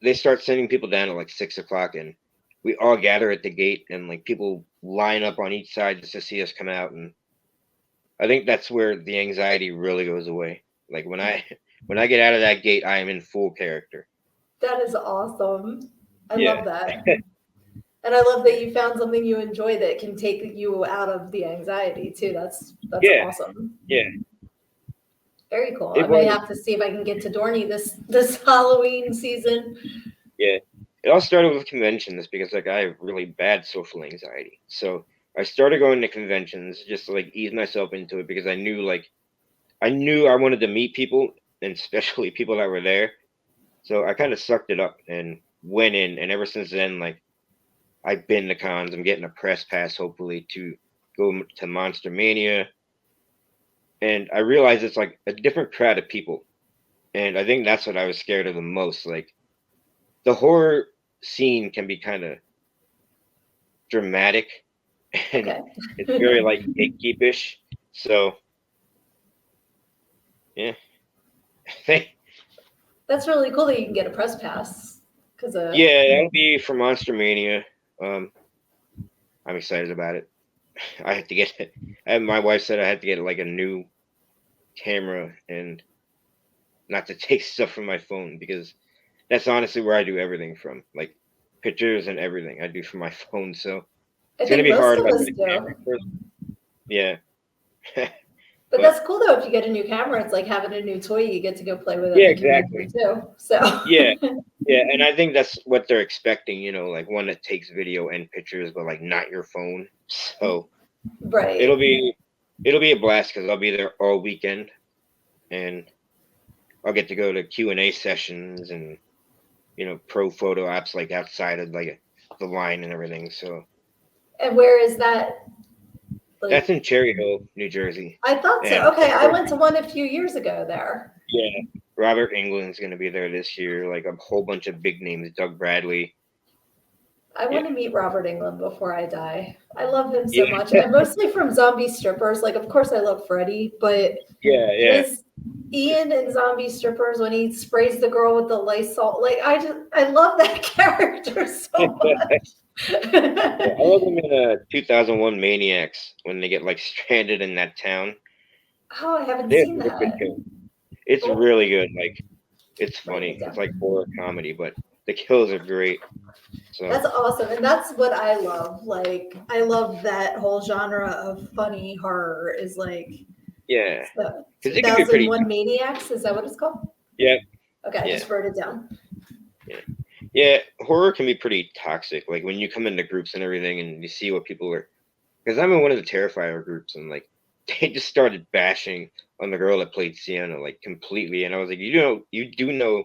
They start sending people down at like 6 o'clock, and we all gather at the gate, and like people line up on each side just to see us come out. And I think that's where the anxiety really goes away. Like when I when I get out of that gate, I am in full character. That is awesome. I Yeah, love that. And I love that yeah, you found something you enjoy that can take you out of the anxiety too. That's yeah, awesome. yeah. Very cool. I It may was. have to see if I can get to Dorney this Halloween season. Yeah, it all started with conventions because like I have really bad social anxiety. So I started going to conventions just to like ease myself into it because I knew I wanted to meet people and especially people that were there. So I kind of sucked it up and went in, and ever since then, like I've been to cons. I'm getting a press pass hopefully to go to Monster Mania, and I realized it's like a different crowd of people, and I think that's what I was scared of the most. Like the horror scene can be kind of dramatic, and Okay. it's very like gatekeepish. So yeah, That's really cool that you can get a press pass. Because yeah, that'll be for Monster Mania. Um, I'm excited about it. I had to get it. And my wife said I had to get like a new camera and not to take stuff from my phone because that's honestly where I do everything from, like pictures and everything I do from my phone. So I it's gonna think be most hard if of I us get a camera do. first. Yeah, But but that's cool though. If you get a new camera, it's like having a new toy. You get to go play with it yeah, in the convention exactly. too. So, Yeah, yeah, and I think that's what they're expecting. Like one that takes video and pictures, but like not your phone. So it'll right. be it'll be a blast because I'll be there all weekend, and I'll get to go to Q&A sessions and pro photo apps like outside of like the line and everything. So And where is that? that's Like, in Cherry Hill, New Jersey, I thought so. and Okay, I went to one a few years ago there. yeah, Robert Englund's gonna be there this year. Like a whole bunch of big names, Doug Bradley. I Yeah, want to meet Robert Englund before I die. I love him so yeah, much. And mostly from Zombie Strippers. Like, of course, I love Freddy, but yeah, yeah. his Ian in Zombie Strippers when he sprays the girl with the Lysol. Like, I love that character so much. Yeah, I love them in 2001 Maniacs when they get like stranded in that town. Oh, I haven't They have seen really good that. kills. It's Oh, really good. Like it's write funny. it It's like down. horror comedy, but the kills are great. So That's awesome. And that's what I love. Like, I love that whole genre of funny horror is like yeah, the because it can be pretty. 2001 Maniacs. Is that what it's called? Yeah, Okay, I yeah, just wrote it down. yeah, yeah. Horror can be pretty toxic. Like when you come into groups and everything, and you see what people are. Because I'm in one of the Terrifier groups, and like they just started bashing on the girl that played Sienna like completely, and I was like, you do know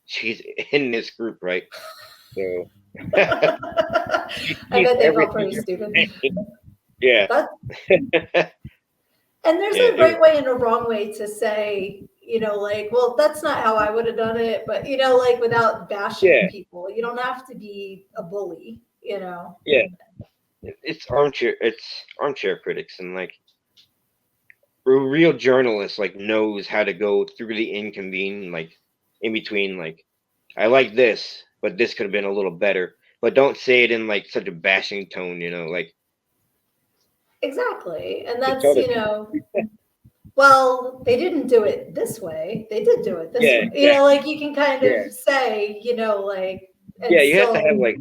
she's in this group, right? So she I sees bet they felt everything pretty you're stupid. saying. Yeah, That, and there's yeah, a right way and a wrong way to say, like, well, that's not how I would have done it, but, like without bashing yeah, people. You don't have to be a bully. yeah. It's armchair critics, and like a real journalist like knows how to go through the inconvene, like in between, like I like this, but this could have been a little better. But don't say it in like such a bashing tone, like Exactly. And just that's, tell the truth. well, they didn't do it this way. They did do it this Yeah, way. exactly. Like you can kind Yeah, of say, like, and yeah. You have to have still, like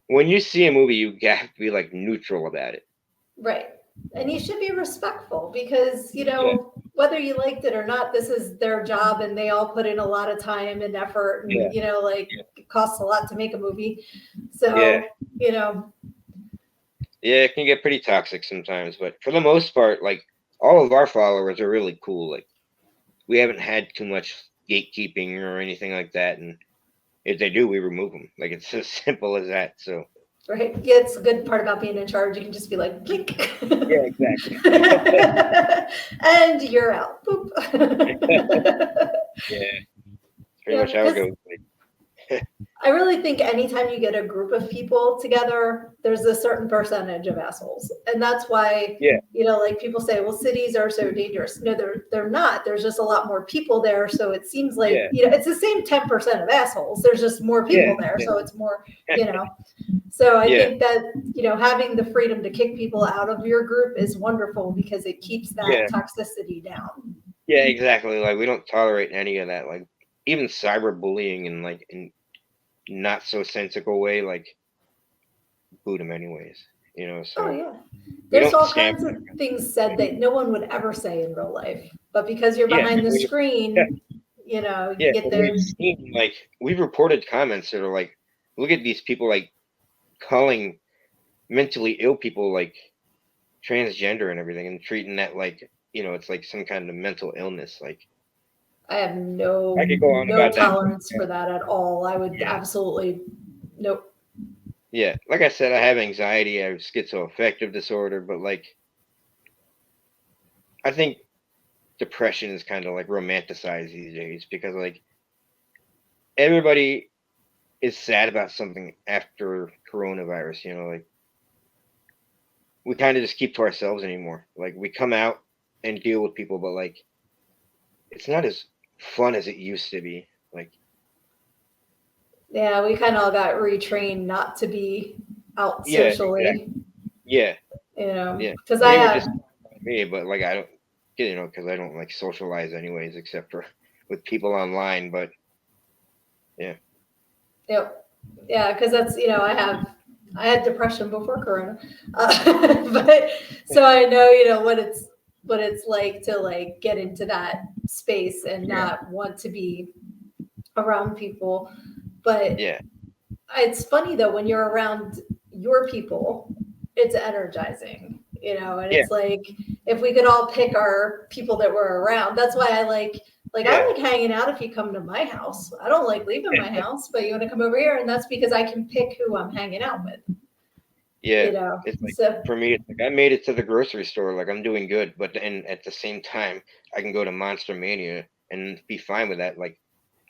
when you see a movie, you have to be like neutral about it. right. And you should be respectful because, Yeah, whether you liked it or not, this is their job and they all put in a lot of time and effort yeah, and, like it costs a lot to make a movie. yeah, So, you know, yeah. It can get pretty toxic sometimes, but for the most part, like all of our followers are really cool. Like we haven't had too much gatekeeping or anything like that, and if they do, we remove them. Like it's as simple as that. So Right. Yeah, it's a good part about being in charge. You can just be like, blink. Yeah, exactly. And you're out. Boop. Yeah, pretty Yeah, much how it because goes. Like, I really think anytime you get a group of people together, there's a certain percentage of assholes. And that's why, yeah, like people say, well, cities are so dangerous. No, they're not. There's just a lot more people there. So it seems like, yeah, it's the same 10% of assholes. There's just more yeah, people there. yeah, So it's more, you know. So I yeah, think that, having the freedom to kick people out of your group is wonderful because it keeps that yeah, toxicity down. yeah, exactly. Like we don't tolerate any of that. Like even cyberbullying and like in not so sensical way, like boot them anyways. Oh, So yeah. we There's don't all stand kinds for of that kind of things said thing. that no one would ever say in real life. But because you're Yeah, behind the yeah, screen, you yeah. get And we've the. seen like we've reported comments that are like, look at these people like calling mentally ill people like transgender and everything and treating that like it's like some kind of mental illness. Like I have I no could go on no about that. tolerance for that at all. I would Yeah, absolutely nope. yeah. Like I said, I have anxiety, I have schizoaffective disorder, but like I think depression is kind of like romanticized these days because like everybody is sad about something after coronavirus. Like we kind of just keep to ourselves anymore. Like we come out and deal with people, but like it's not as fun as it used to be. Like Yeah, we kind of all got retrained not to be out yeah, exactly. socially. Yeah, yeah. Because I I mean, which is have. fine by me, but like I don't, because I don't like socialize anyways, except for with people online. But yeah, Yep. Yeah, because that's I had depression before Corona, but so I know what it's like to like get into that space and yeah, not want to be around people. But yeah, it's funny though when you're around your people, it's energizing, and yeah, it's like if we could all pick our people that we're around. That's why I yeah, like hanging out if you come to my house. I don't like leaving my house, but you want to come over here, and that's because I can pick who I'm hanging out with. yeah. You know, It's like so for me, it's like I made it to the grocery store, like I'm doing good, but then at the same time, I can go to Monster Mania and be fine with that, like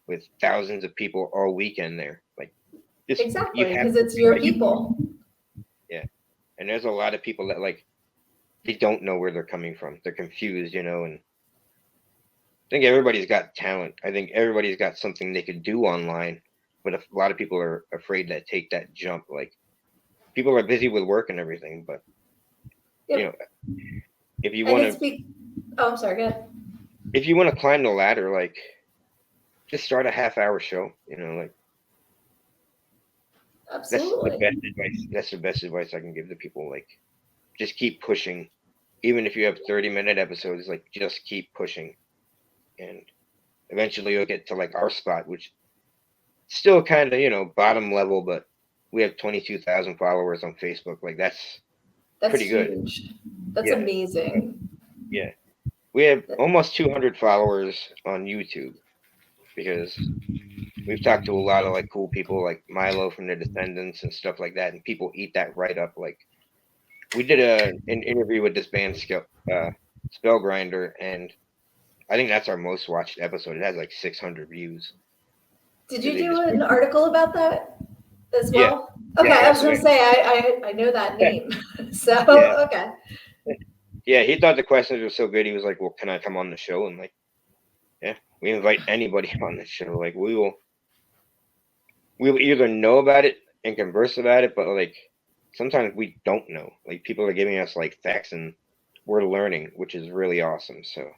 with thousands of people all weekend there. Like just you exactly have because to it's feel your like you belong. people. Yeah, and there's a lot of people that like they don't know where they're coming from. They're confused, and I think everybody's got talent. I think everybody's got something they could do online, but a lot of people are afraid to take that jump. Like people are busy with work and everything, but you know, Yep, if you and want it's to, be. Oh, I'm sorry. Go ahead. if you want to climb the ladder, like just start a half-hour show. Like that's the Absolutely. best advice. That's the best advice I can give to people. Like just keep pushing, even if you have 30-minute episodes. Like just keep pushing, and eventually you'll get to like our spot, which still kind of bottom level, but we have 22,000 followers on Facebook. Like that's That's pretty good. huge. That's Yeah, but amazing. yeah, we have almost 200 followers on YouTube because we've talked to a lot of like cool people like Milo from the Descendants and stuff like that, and people eat that right up. Like we did an interview with this band Spellgrinder, and I think that's our most watched episode. It has like 600 views Did because you they do just an article about that as yeah, well? Okay, yeah, I was gonna absolutely. say I know that name. So Yeah, okay. yeah. He thought the questions were so good. He was like, "Well, can I come on the show?" And like, yeah, we invite anybody on the show. Like we'll either know about it and converse about it, but like sometimes we don't know. Like people are giving us like facts and we're learning, which is really awesome. So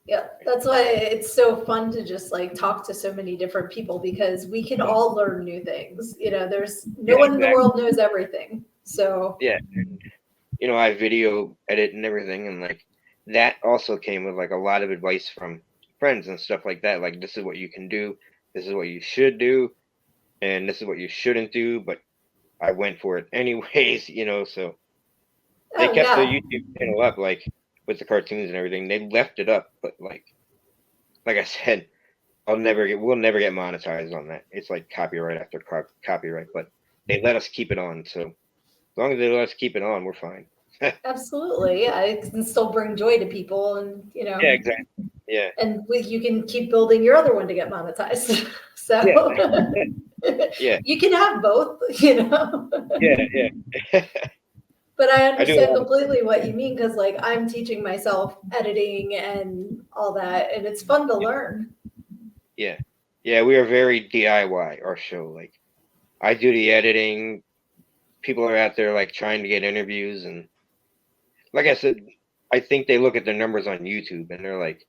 Yeah, that's why it's so fun to just like talk to so many different people because we can yeah, all learn new things. There's no yeah, one in the exactly. world knows everything. So Yeah, and I video edit and everything, and like that also came with like a lot of advice from friends and stuff like that. Like this is what you can do, this is what you should do, and this is what you shouldn't do. But I went for it anyways. So they oh kept the yeah. YouTube channel up, like with the cartoons and everything. They left it up, but like I said, we'll never get monetized on that. It's like copyright after copyright. But they let us keep it on. So as long as they let us keep it on, we're fine. Absolutely. Yeah. It can still bring joy to people and, Yeah, exactly. Yeah. and you can keep building your other one to get monetized. So Yeah. you can have both, Yeah. But I I do a understand lot of, completely what you mean because, like, I'm teaching myself editing and all that, and it's fun to learn. yeah. Yeah, we are very DIY, our show. Like, I do the editing. People are out there like trying to get interviews, and like I said, I think they look at the numbers on YouTube and they're like,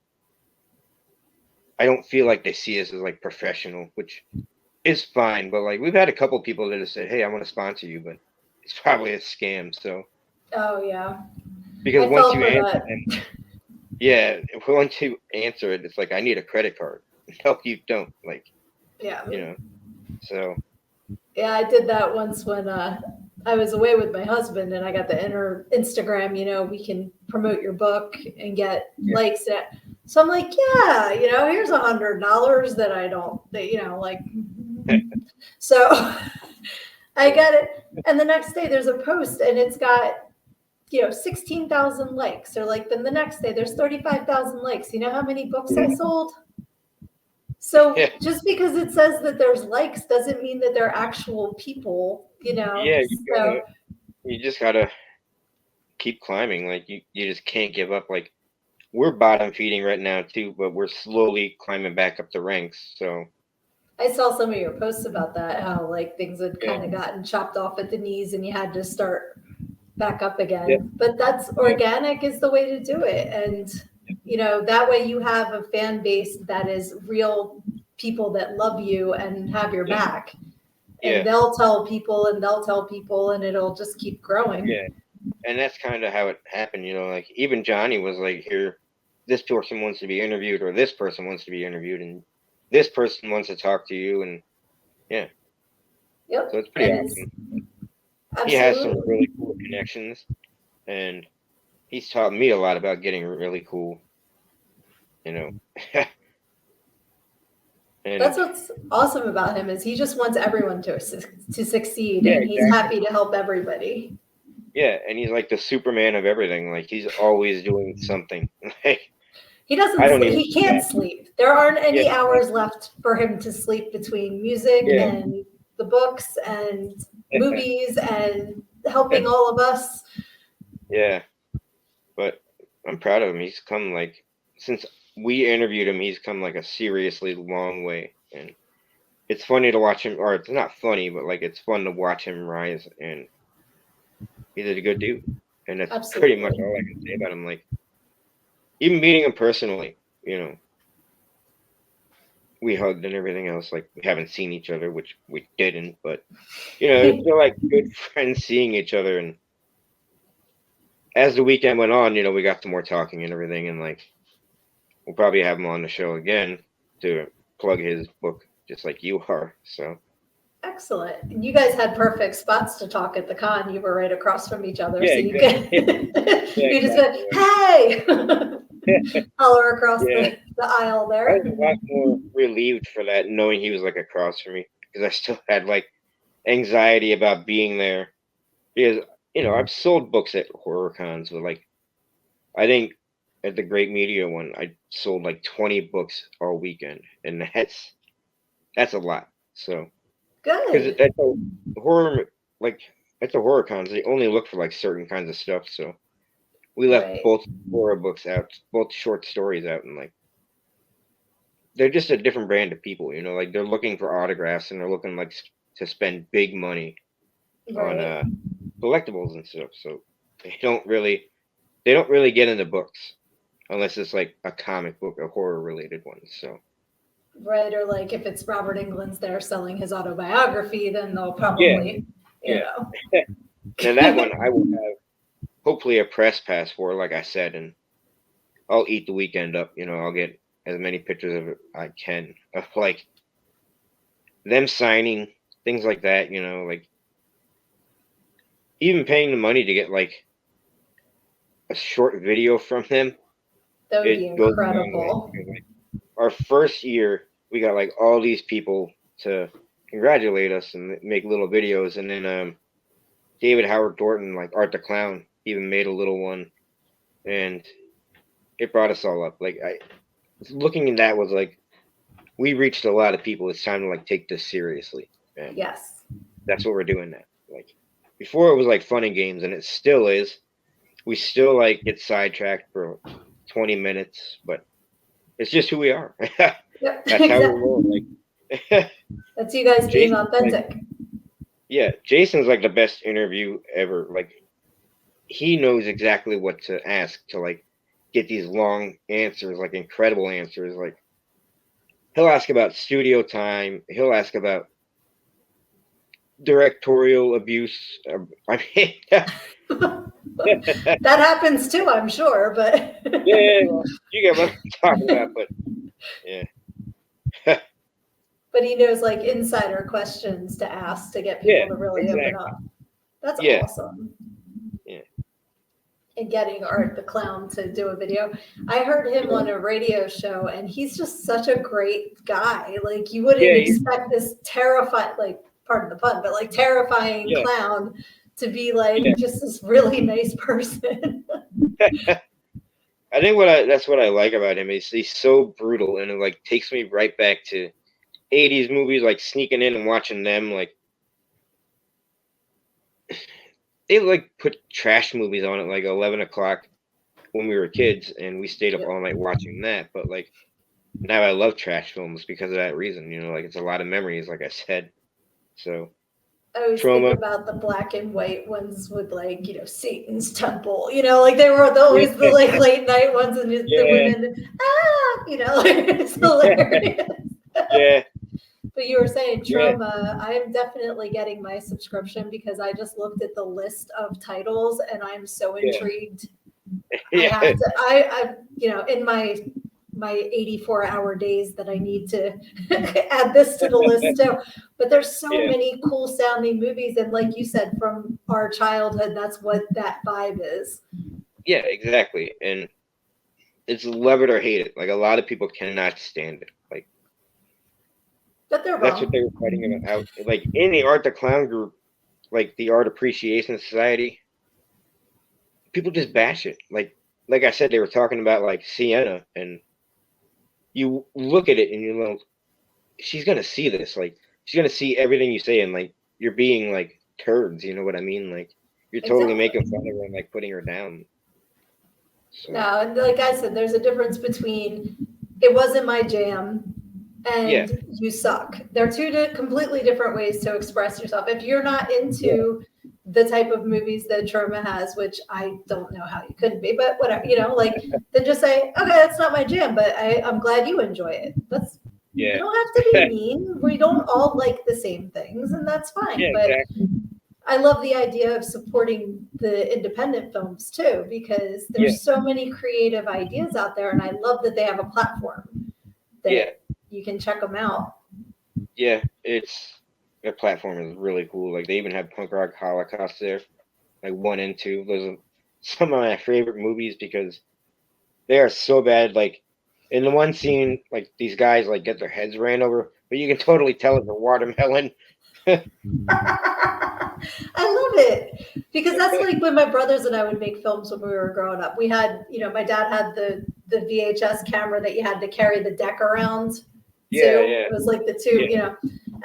I don't feel like they see us as like professional, which is fine. But like we've had a couple people that have said, "Hey, I want to sponsor you," but it's probably a scam. So Oh, yeah. because I once fell you for answer that. them, yeah, once you answer it, it's like I need a credit card. No, you don't. Like Yeah. So Yeah, I did that once when I was away with my husband and I got the Instagram, we can promote your book and get yeah, likes. So I'm like, yeah, here's $100 that I don't, like, so I yeah, got it. And the next day there's a post and it's got, 16,000 likes. Or like, then the next day there's 35,000 likes. You know how many books I sold? yeah, So just because it says that there's likes doesn't mean that they're actual people, yeah. So You just gotta keep climbing. Like you just can't give up. Like we're bottom feeding right now too, but we're slowly climbing back up the ranks. So I saw some of your posts about that, how like things had yeah, kind of gotten chopped off at the knees and you had to start back up yeah, again. But that's yeah, organic is the way to do it. And, that way you have a fan base that is real people that love you and have your yeah, back. And yeah, they'll tell people and they'll tell people and it'll just keep growing. yeah. And that's kind of how it happened. Like even Johnny was like, "Here, this person wants to be interviewed, or this person wants to be interviewed, and this person wants to talk to you." And yeah, so Yep. it's pretty And it's awesome. He has some absolutely. really cool connections, and he's taught me a lot about getting really cool. You know, That's and what's awesome about him is he just wants everyone to succeed yeah, and he's exactly. happy to help everybody. Yeah, and he's like the Superman of everything. Like he's always doing something. Like He I doesn't don't sleep. even He do can't that. sleep. There aren't Yeah, any hours left for him to sleep between music yeah, and the books and movies and helping all of us. yeah. But I'm proud of him. He's come like since we interviewed him, he's come like a seriously long way, and it's funny to watch him. Or it's not funny, but like it's fun to watch him rise. And he's a good dude, and that's pretty much Absolutely. all I can say about him. Like even meeting him personally, we hugged and everything else. Like we haven't seen each other, which we didn't, but it's still like good friends seeing each other. And as the weekend went on, we got to more talking and everything, and like we'll probably have him on the show again to plug his book, just like you are. So Excellent. And you guys had perfect spots to talk at the con. You were right across from each other. yeah, So you exactly. could Yeah, you just go, exactly. hey, holler across Yeah, the aisle I there. was a lot more relieved for that, knowing he was like across from me, because I still had like anxiety about being there. Because I've sold books at horror cons, but like I think at the Great Media one, I sold like 20 books all weekend, and that's a lot. So because Good. at the horror like at the horror cons, they only look for like certain kinds of stuff. So we left Right. both horror books out, both short stories out, and like they're just a different brand of people. Like they're looking for autographs and they're looking like to spend big money on Right. collectibles and stuff. So they don't really get into books unless it's like a comic book, a horror related one. So Right. Or like if it's Robert England's there selling his autobiography, then they'll yeah, probably, you yeah. know. Now that one I will have hopefully a press pass for, like I said, and I'll eat the weekend up. I'll get as many pictures of it I can of like them signing things like that. Like even paying the money to get like a short video from them. That would be It goes a long way. incredible. Because, like, our first year, we got like all these people to congratulate us and make little videos. And then David Howard Thornton, like Art the Clown, even made a little one, and it brought us all up. Like I looking at that was like we reached a lot of people. It's time to like take this seriously. And Yes. that's what we're doing now. Like before it was like fun and games, and it still is. We still like get sidetracked for 20 minutes, but it's just who we are. Yep. That's how we roll. Like that's you guys being Jason's authentic. like, yeah, Jason's like the best interview ever. Like he knows exactly what to ask to like get these long answers, like incredible answers. Like he'll ask about studio time. He'll ask about directorial abuse. I mean, That happens too, I'm sure, but yeah, well, you get what I'm talking about. But yeah, but he knows like insider questions to ask to get people to really open up. That's awesome. Yeah. And getting Art the Clown to do a video. I heard him on a radio show, and he's just such a great guy. Like you wouldn't expect this terrifying, like pardon the pun, but like terrifying clown to be like just this really nice person. I think that's what I like about him. He's so brutal, and it like takes me right back to 80s movies, like sneaking in and watching them. Like they like put trash movies on at like 11 o'clock when we were kids, and we stayed up all night watching that. But like now I love trash films because of that reason. You know, like it's a lot of memories, like I said. So I always think about the black and white ones with like, you know, Satan's Temple, you know, like they were always the like late night ones, and the women, you know, like it's hilarious. Yeah. But you were saying Trauma, I am definitely getting my subscription because I just looked at the list of titles and I'm so intrigued. I have to, I you know, in my 84-hour days that I need to add this to the list too. But there's so many cool sounding movies, and like you said, from our childhood, that's what that vibe is. Yeah, exactly. And it's love it or hate it. Like a lot of people cannot stand it. Like but they're that's wrong. what they were fighting about. Like in the Art the Clown group, like the Art Appreciation Society, people just bash it. Like I said, they were talking about like Sienna, and you look at it and you know she's gonna see this. Like she's gonna see everything you say, and like you're being like turds. You know what I mean? Like you're totally making fun of her and like putting her down. So. No, and like I said, there's a difference between it wasn't my jam and you suck. They're two completely different ways to express yourself. If you're not into the type of movies that Trauma has, which I don't know how you couldn't be, but whatever, you know, like then just say, okay, that's not my jam, but I'm glad you enjoy it. That's you don't have to be mean. We don't all like the same things, and that's fine. But exactly. I love the idea of supporting the independent films too, because there's so many creative ideas out there, and I love that they have a platform that you can check them out. Yeah, their platform is really cool. Like they even have Punk Rock Holocaust there, like 1 and 2. Those are some of my favorite movies because they are so bad. Like in the one scene, like these guys like get their heads ran over, but you can totally tell it's a watermelon. I love it because that's like when my brothers and I would make films when we were growing up. We had, you know, my dad had the VHS camera that you had to carry the deck around. It was like the tube, you know,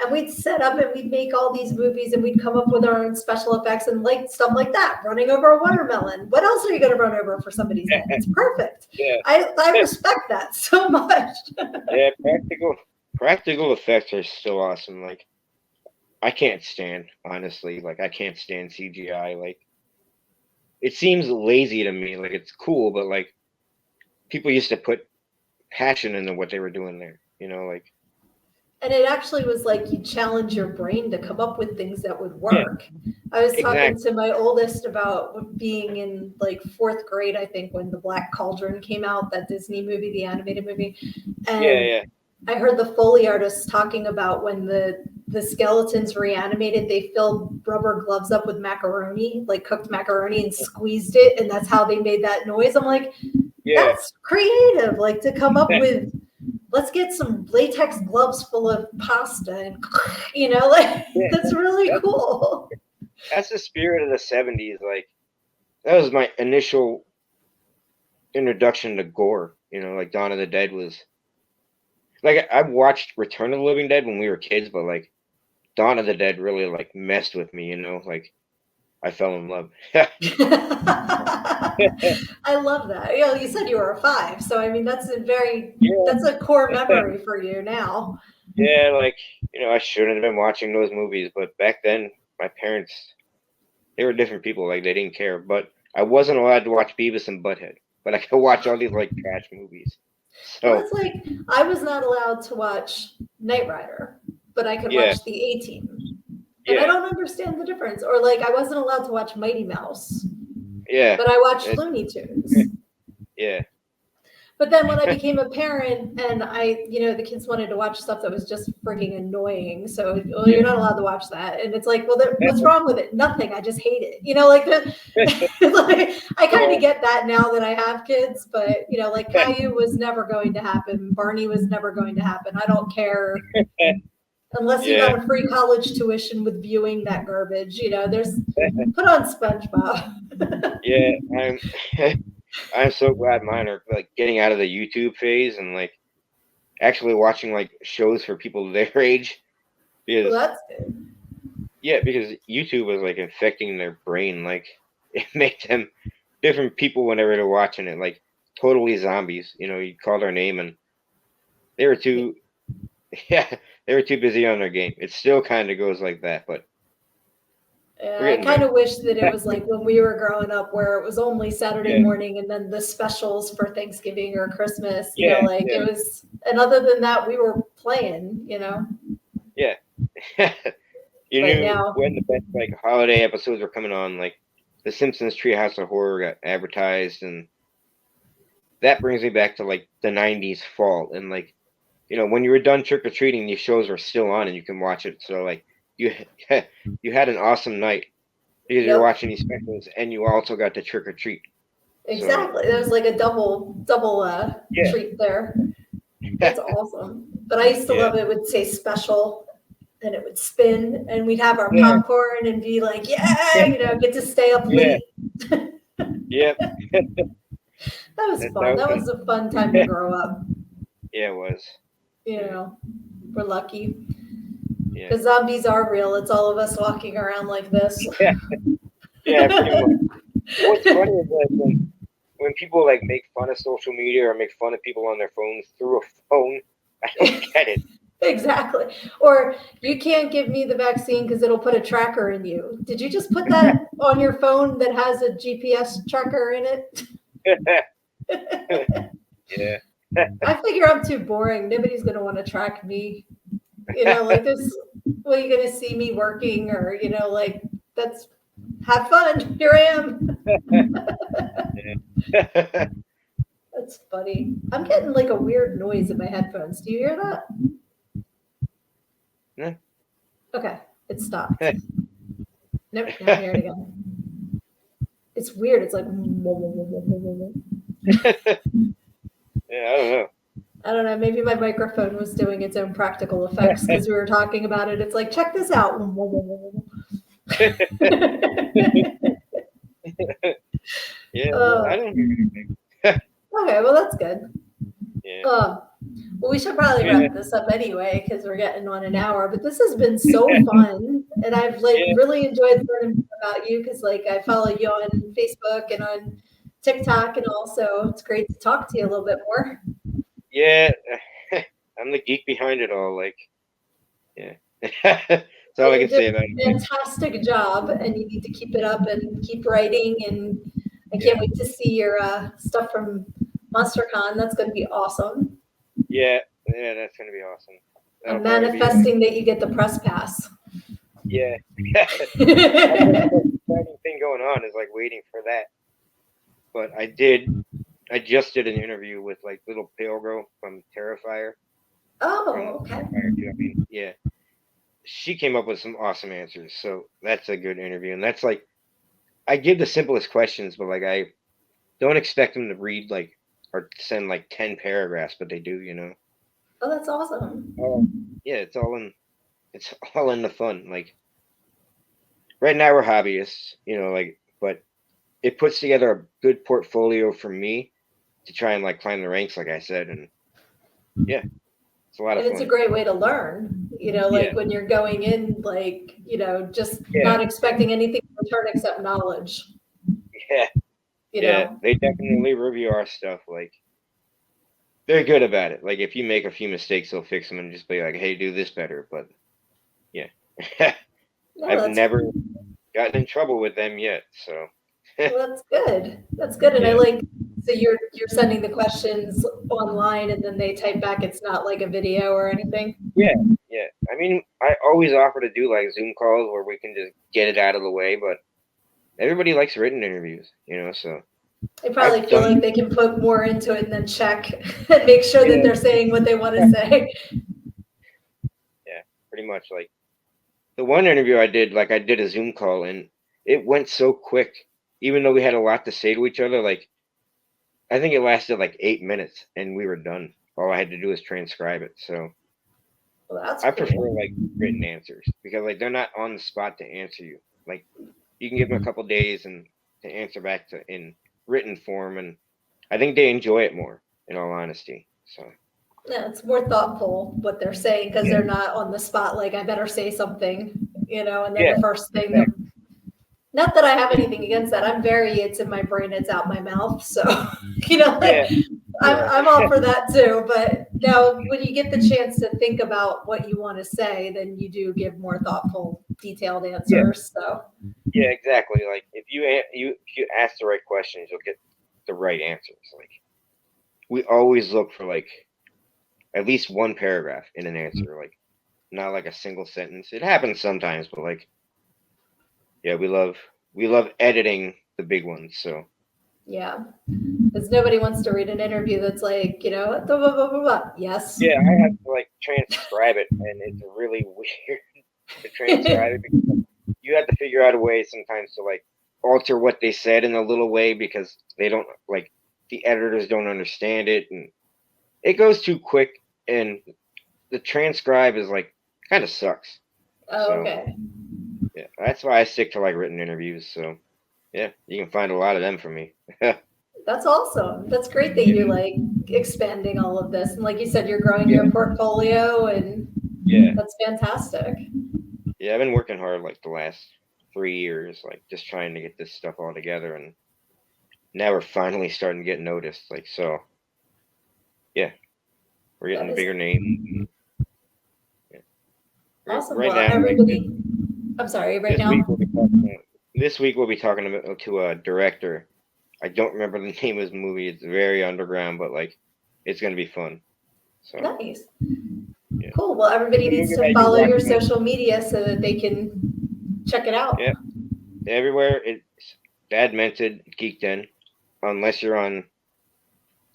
and we'd set up and we'd make all these movies and we'd come up with our own special effects and like stuff like that, running over a watermelon. What else are you going to run over for somebody's head? It's perfect. I respect that so much. Practical effects are still awesome. Like I can't stand, honestly, like I can't stand CGI. Like it seems lazy to me. Like it's cool, but like people used to put passion into what they were doing there, you know, like. And it actually was like you challenge your brain to come up with things that would work. I was talking to my oldest about being in like 4th grade, I think, when The Black Cauldron came out, that Disney movie, the animated movie. And I heard the Foley artists talking about when the skeletons reanimated, they filled rubber gloves up with macaroni, like cooked macaroni, and squeezed it. And that's how they made that noise. I'm like, that's creative, like to come up with let's get some latex gloves full of pasta and, like that's really cool. That's the spirit of the 70s. Like, that was my initial introduction to gore. Like Dawn of the Dead was. Like, I watched Return of the Living Dead when we were kids, but like Dawn of the Dead really like messed with me. Like I fell in love. I love that. You said you were a 5, so I mean that's a core memory for you now. Yeah, like I shouldn't have been watching those movies, but back then my parents, they were different people. Like, they didn't care. But I wasn't allowed to watch Beavis and Butthead, but I could watch all these like trash movies. So Well, it's like I was not allowed to watch Knight Rider, but I could watch the A-Team. And I don't understand the difference. Or like I wasn't allowed to watch Mighty Mouse. Yeah. But I watched Looney Tunes. Yeah. But then when I became a parent and the kids wanted to watch stuff that was just freaking annoying. So, you're not allowed to watch that. And it's like, well, what's wrong with it? Nothing. I just hate it. Like I kind of get that now that I have kids, but like Caillou was never going to happen. Barney was never going to happen. I don't care. Unless you got a free college tuition with viewing that garbage, there's put on SpongeBob. Yeah, I'm so glad mine are like getting out of the YouTube phase and like actually watching like shows for people their age. Because, well, that's good. Yeah, because YouTube was like infecting their brain. Like, it made them different people whenever they're watching it, like totally zombies. You call their name and they were too they were too busy on their game. It still kind of goes like that, but I kind of wish that it was like when we were growing up, where it was only Saturday morning and then the specials for Thanksgiving or Christmas. It was. And other than that, we were playing. Yeah. You knew when the best like holiday episodes were coming on. Like The Simpsons Treehouse of Horror got advertised, and that brings me back to like the '90s fall. And like, when you were done trick or treating, these shows were still on and you can watch it. So like, you had an awesome night because you're watching these specials and you also got to trick or treat. Exactly. There was like a double treat there. That's awesome. But I used to love it. It would say special and it would spin and we'd have our popcorn and be like, get to stay up late. Yep. That was fun. That was a fun time to grow up. Yeah, it was. We're lucky. Because zombies are real. It's all of us walking around like this. Yeah, pretty much. What's funny is like when people like make fun of social media or make fun of people on their phones through a phone, I don't get it. Exactly. Or you can't give me the vaccine because it'll put a tracker in you. Did you just put that on your phone that has a GPS tracker in it? Yeah. I figure I'm too boring. Nobody's going to want to track me. Like this, well, you're going to see me working or, that's, have fun. Here I am. That's funny. I'm getting like a weird noise in my headphones. Do you hear that? No. Okay. It stopped. Nope. Now I hear it again. It's weird. It's like. Yeah, I don't know. Maybe my microphone was doing its own practical effects because we were talking about it. It's like, check this out. Yeah, I don't hear anything. Okay, well that's good. Yeah. Well, we should probably wrap this up anyway because we're getting on an hour. But this has been so fun, and I've really enjoyed learning about you because I follow you on Facebook and on TikTok, and also it's great to talk to you a little bit more. Yeah, I'm the geek behind it all. That's all I can say about it. Fantastic job, and you need to keep it up and keep writing. And I can't wait to see your stuff from MonsterCon. That's going to be awesome. Yeah, that's going to be awesome. I'm manifesting that you get the press pass. Yeah. The exciting thing going on is waiting for that. But I just did an interview with Little Pale Girl from Terrifier. Oh, okay. Yeah. She came up with some awesome answers. So that's a good interview. And that's I give the simplest questions, but I don't expect them to read or send 10 paragraphs, but they do, Oh, that's awesome. Yeah, it's all in the fun. Like right now we're hobbyists, like, but it puts together a good portfolio for me to try and like climb the ranks, like I said, and yeah, it's a lot of And it's a fun. great way to learn, Yeah, like when you're going in, like, just yeah, not expecting anything in return except knowledge, yeah, you yeah. know? They definitely review our stuff. Like they're good about it. Like if you make a few mistakes, they'll fix them and just be like, "Hey, do this better." But yeah, No, I've never gotten in trouble with them yet. So that's good. That's good. And I yeah, like, so you're sending the questions online and then they type back. It's not like a video or anything. yeah, yeah. I mean, I always offer to do like Zoom calls where we can just get it out of the way, but everybody likes written interviews, So They probably I've feel done, like they can put more into it and then check and make sure that yeah, they're saying what they want to say. yeah, pretty much. Like the one interview I did, like I did a Zoom call and it went so quick, even though we had a lot to say to each other. Like I think it lasted like 8 minutes and we were done. All I had to do was transcribe it. So Well, that's I prefer cool. like written answers because like they're not on the spot to answer you. Like you can give them a couple days and to answer back to in written form, and I think they enjoy it more. In all honesty, so Yeah, it's more thoughtful what they're saying because yeah, they're not on the spot like I better say something, and then yeah, the first thing that, exactly. not that I have Yeah, anything against that. I'm very, it's in my brain, it's out my mouth. So, yeah, like I'm yeah, all for that too. But now when you get the chance to think about what you want to say, then you do give more thoughtful, detailed yeah, answers. So yeah, exactly. Like if you ask the right questions, you'll get the right answers. Like we always look for like at least one paragraph in an answer, like not like a single sentence. It happens sometimes, but like yeah, we love editing the big ones. So yeah, because nobody wants to read an interview that's like, blah, blah, blah, blah, blah. Yes. yeah, I have to like transcribe it, and it's really weird to transcribe it because you have to figure out a way sometimes to like alter what they said in a little way because they don't like the editors don't understand it, and it goes too quick, and the transcribe is like kind of sucks. Oh, So okay. yeah, that's why I stick to like written interviews. So yeah, you can find a lot of them from me. That's awesome. That's great that you're like expanding all of this. And like you said, you're growing Yeah, your portfolio, and yeah, that's fantastic. yeah. I've been working hard like the last 3 years, like just trying to get this stuff all together, and now we're finally starting to get noticed. Like so, yeah, we're That getting is bigger names. Yeah. awesome. Right Well, now, like everybody, I'm sorry, right this week now. this week we'll be talking to a director. I don't remember the name of his movie. It's very underground, but like it's gonna be fun. So Nice. yeah, Cool. Well, what's everybody the needs movie to that you're follow your watching? social media so that they can check it out. Yeah, everywhere it's Dad Mented Geek Den, unless you're on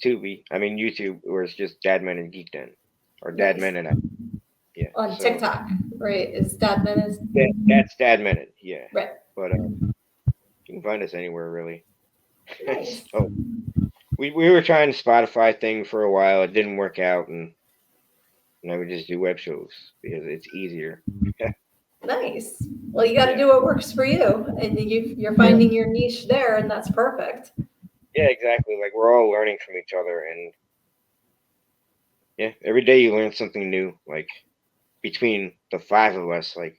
Tubi. I mean YouTube, where it's just Dad Mented Geek Den or Dad Nice. Mented. Yeah, On so TikTok, right? Is that is that's Dad Mented. Yeah, right. but you can find us anywhere really. Nice. So we were trying the Spotify thing for a while. It didn't work out, and now we just do web shows because it's easier. Nice. Well, you got to Yeah, do what works for you, and you're yeah, finding your niche there, and that's perfect. yeah, exactly. Like we're all learning from each other, and yeah, every day you learn something new. Like between the five of us, like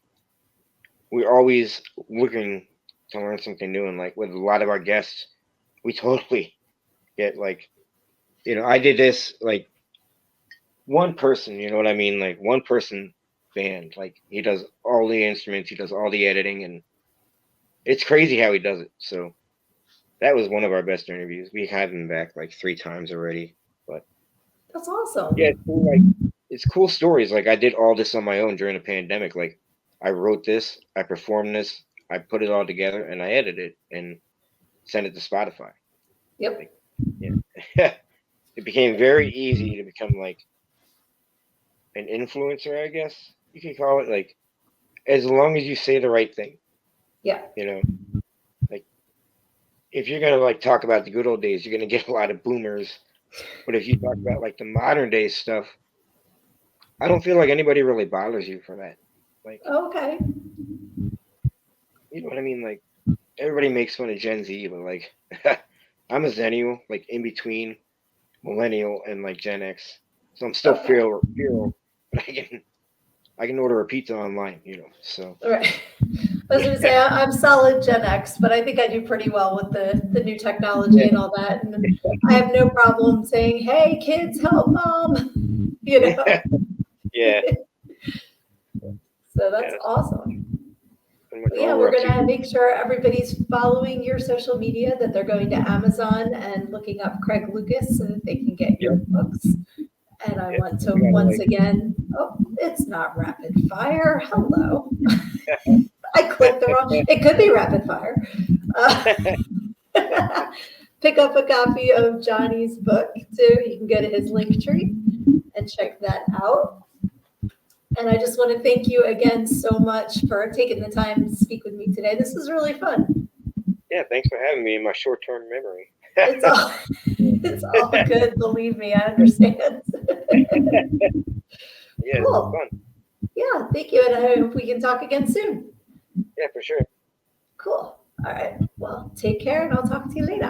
we're always looking to learn something new, and like with a lot of our guests, we totally get like I did this like one person, you know what I mean? Like one person band, like he does all the instruments, he does all the editing, and it's crazy how he does it. So that was one of our best interviews. We had him back like 3 times already. But That's yeah, awesome. it's cool, like it's cool stories. Like I did all this on my own during the pandemic. Like I wrote this, I performed this, I put it all together, and I edited it and sent it to Spotify. Yep. Like yeah, it became very easy to become like an influencer, I guess you could call it. Like as long as you say the right thing, Yeah. you know, like if you're gonna like talk about the good old days, you're gonna get a lot of boomers. But if you talk about like the modern day stuff, I don't feel like anybody really bothers you for that. Like, Okay. you know what I mean? Like, everybody makes fun of Gen Z, but like, I'm a Zennial, like in between Millennial and like Gen X, so I'm still Okay. feral, but I can order a pizza online, you know. So All right. I was going to say I'm solid Gen X, but I think I do pretty well with the new technology yeah, and all that. And I have no problem saying, "Hey, kids, help mom," you know. yeah, So yeah. that's That's awesome. pretty much But all yeah, we're we're up going to. to make sure everybody's following your social media, that they're going to Amazon and looking up Craig Lucas so that they can get your Yep, books. And I yep. want to We gotta once like, oh, it's not rapid fire. Hello. I clicked the wrong, it could be rapid fire. Uh, pick up a copy of Johnny's book too. You can go to his link tree and check that out. And I just want to thank you again so much for taking the time to speak with me today. This was really fun. yeah. Thanks for having me in my short-term memory. It's all it's all good, believe me, I understand. Yeah, this was Cool. fun. Yeah, thank you. And I hope we can talk again soon. Yeah, for sure. Cool. All right. Well, take care and I'll talk to you later.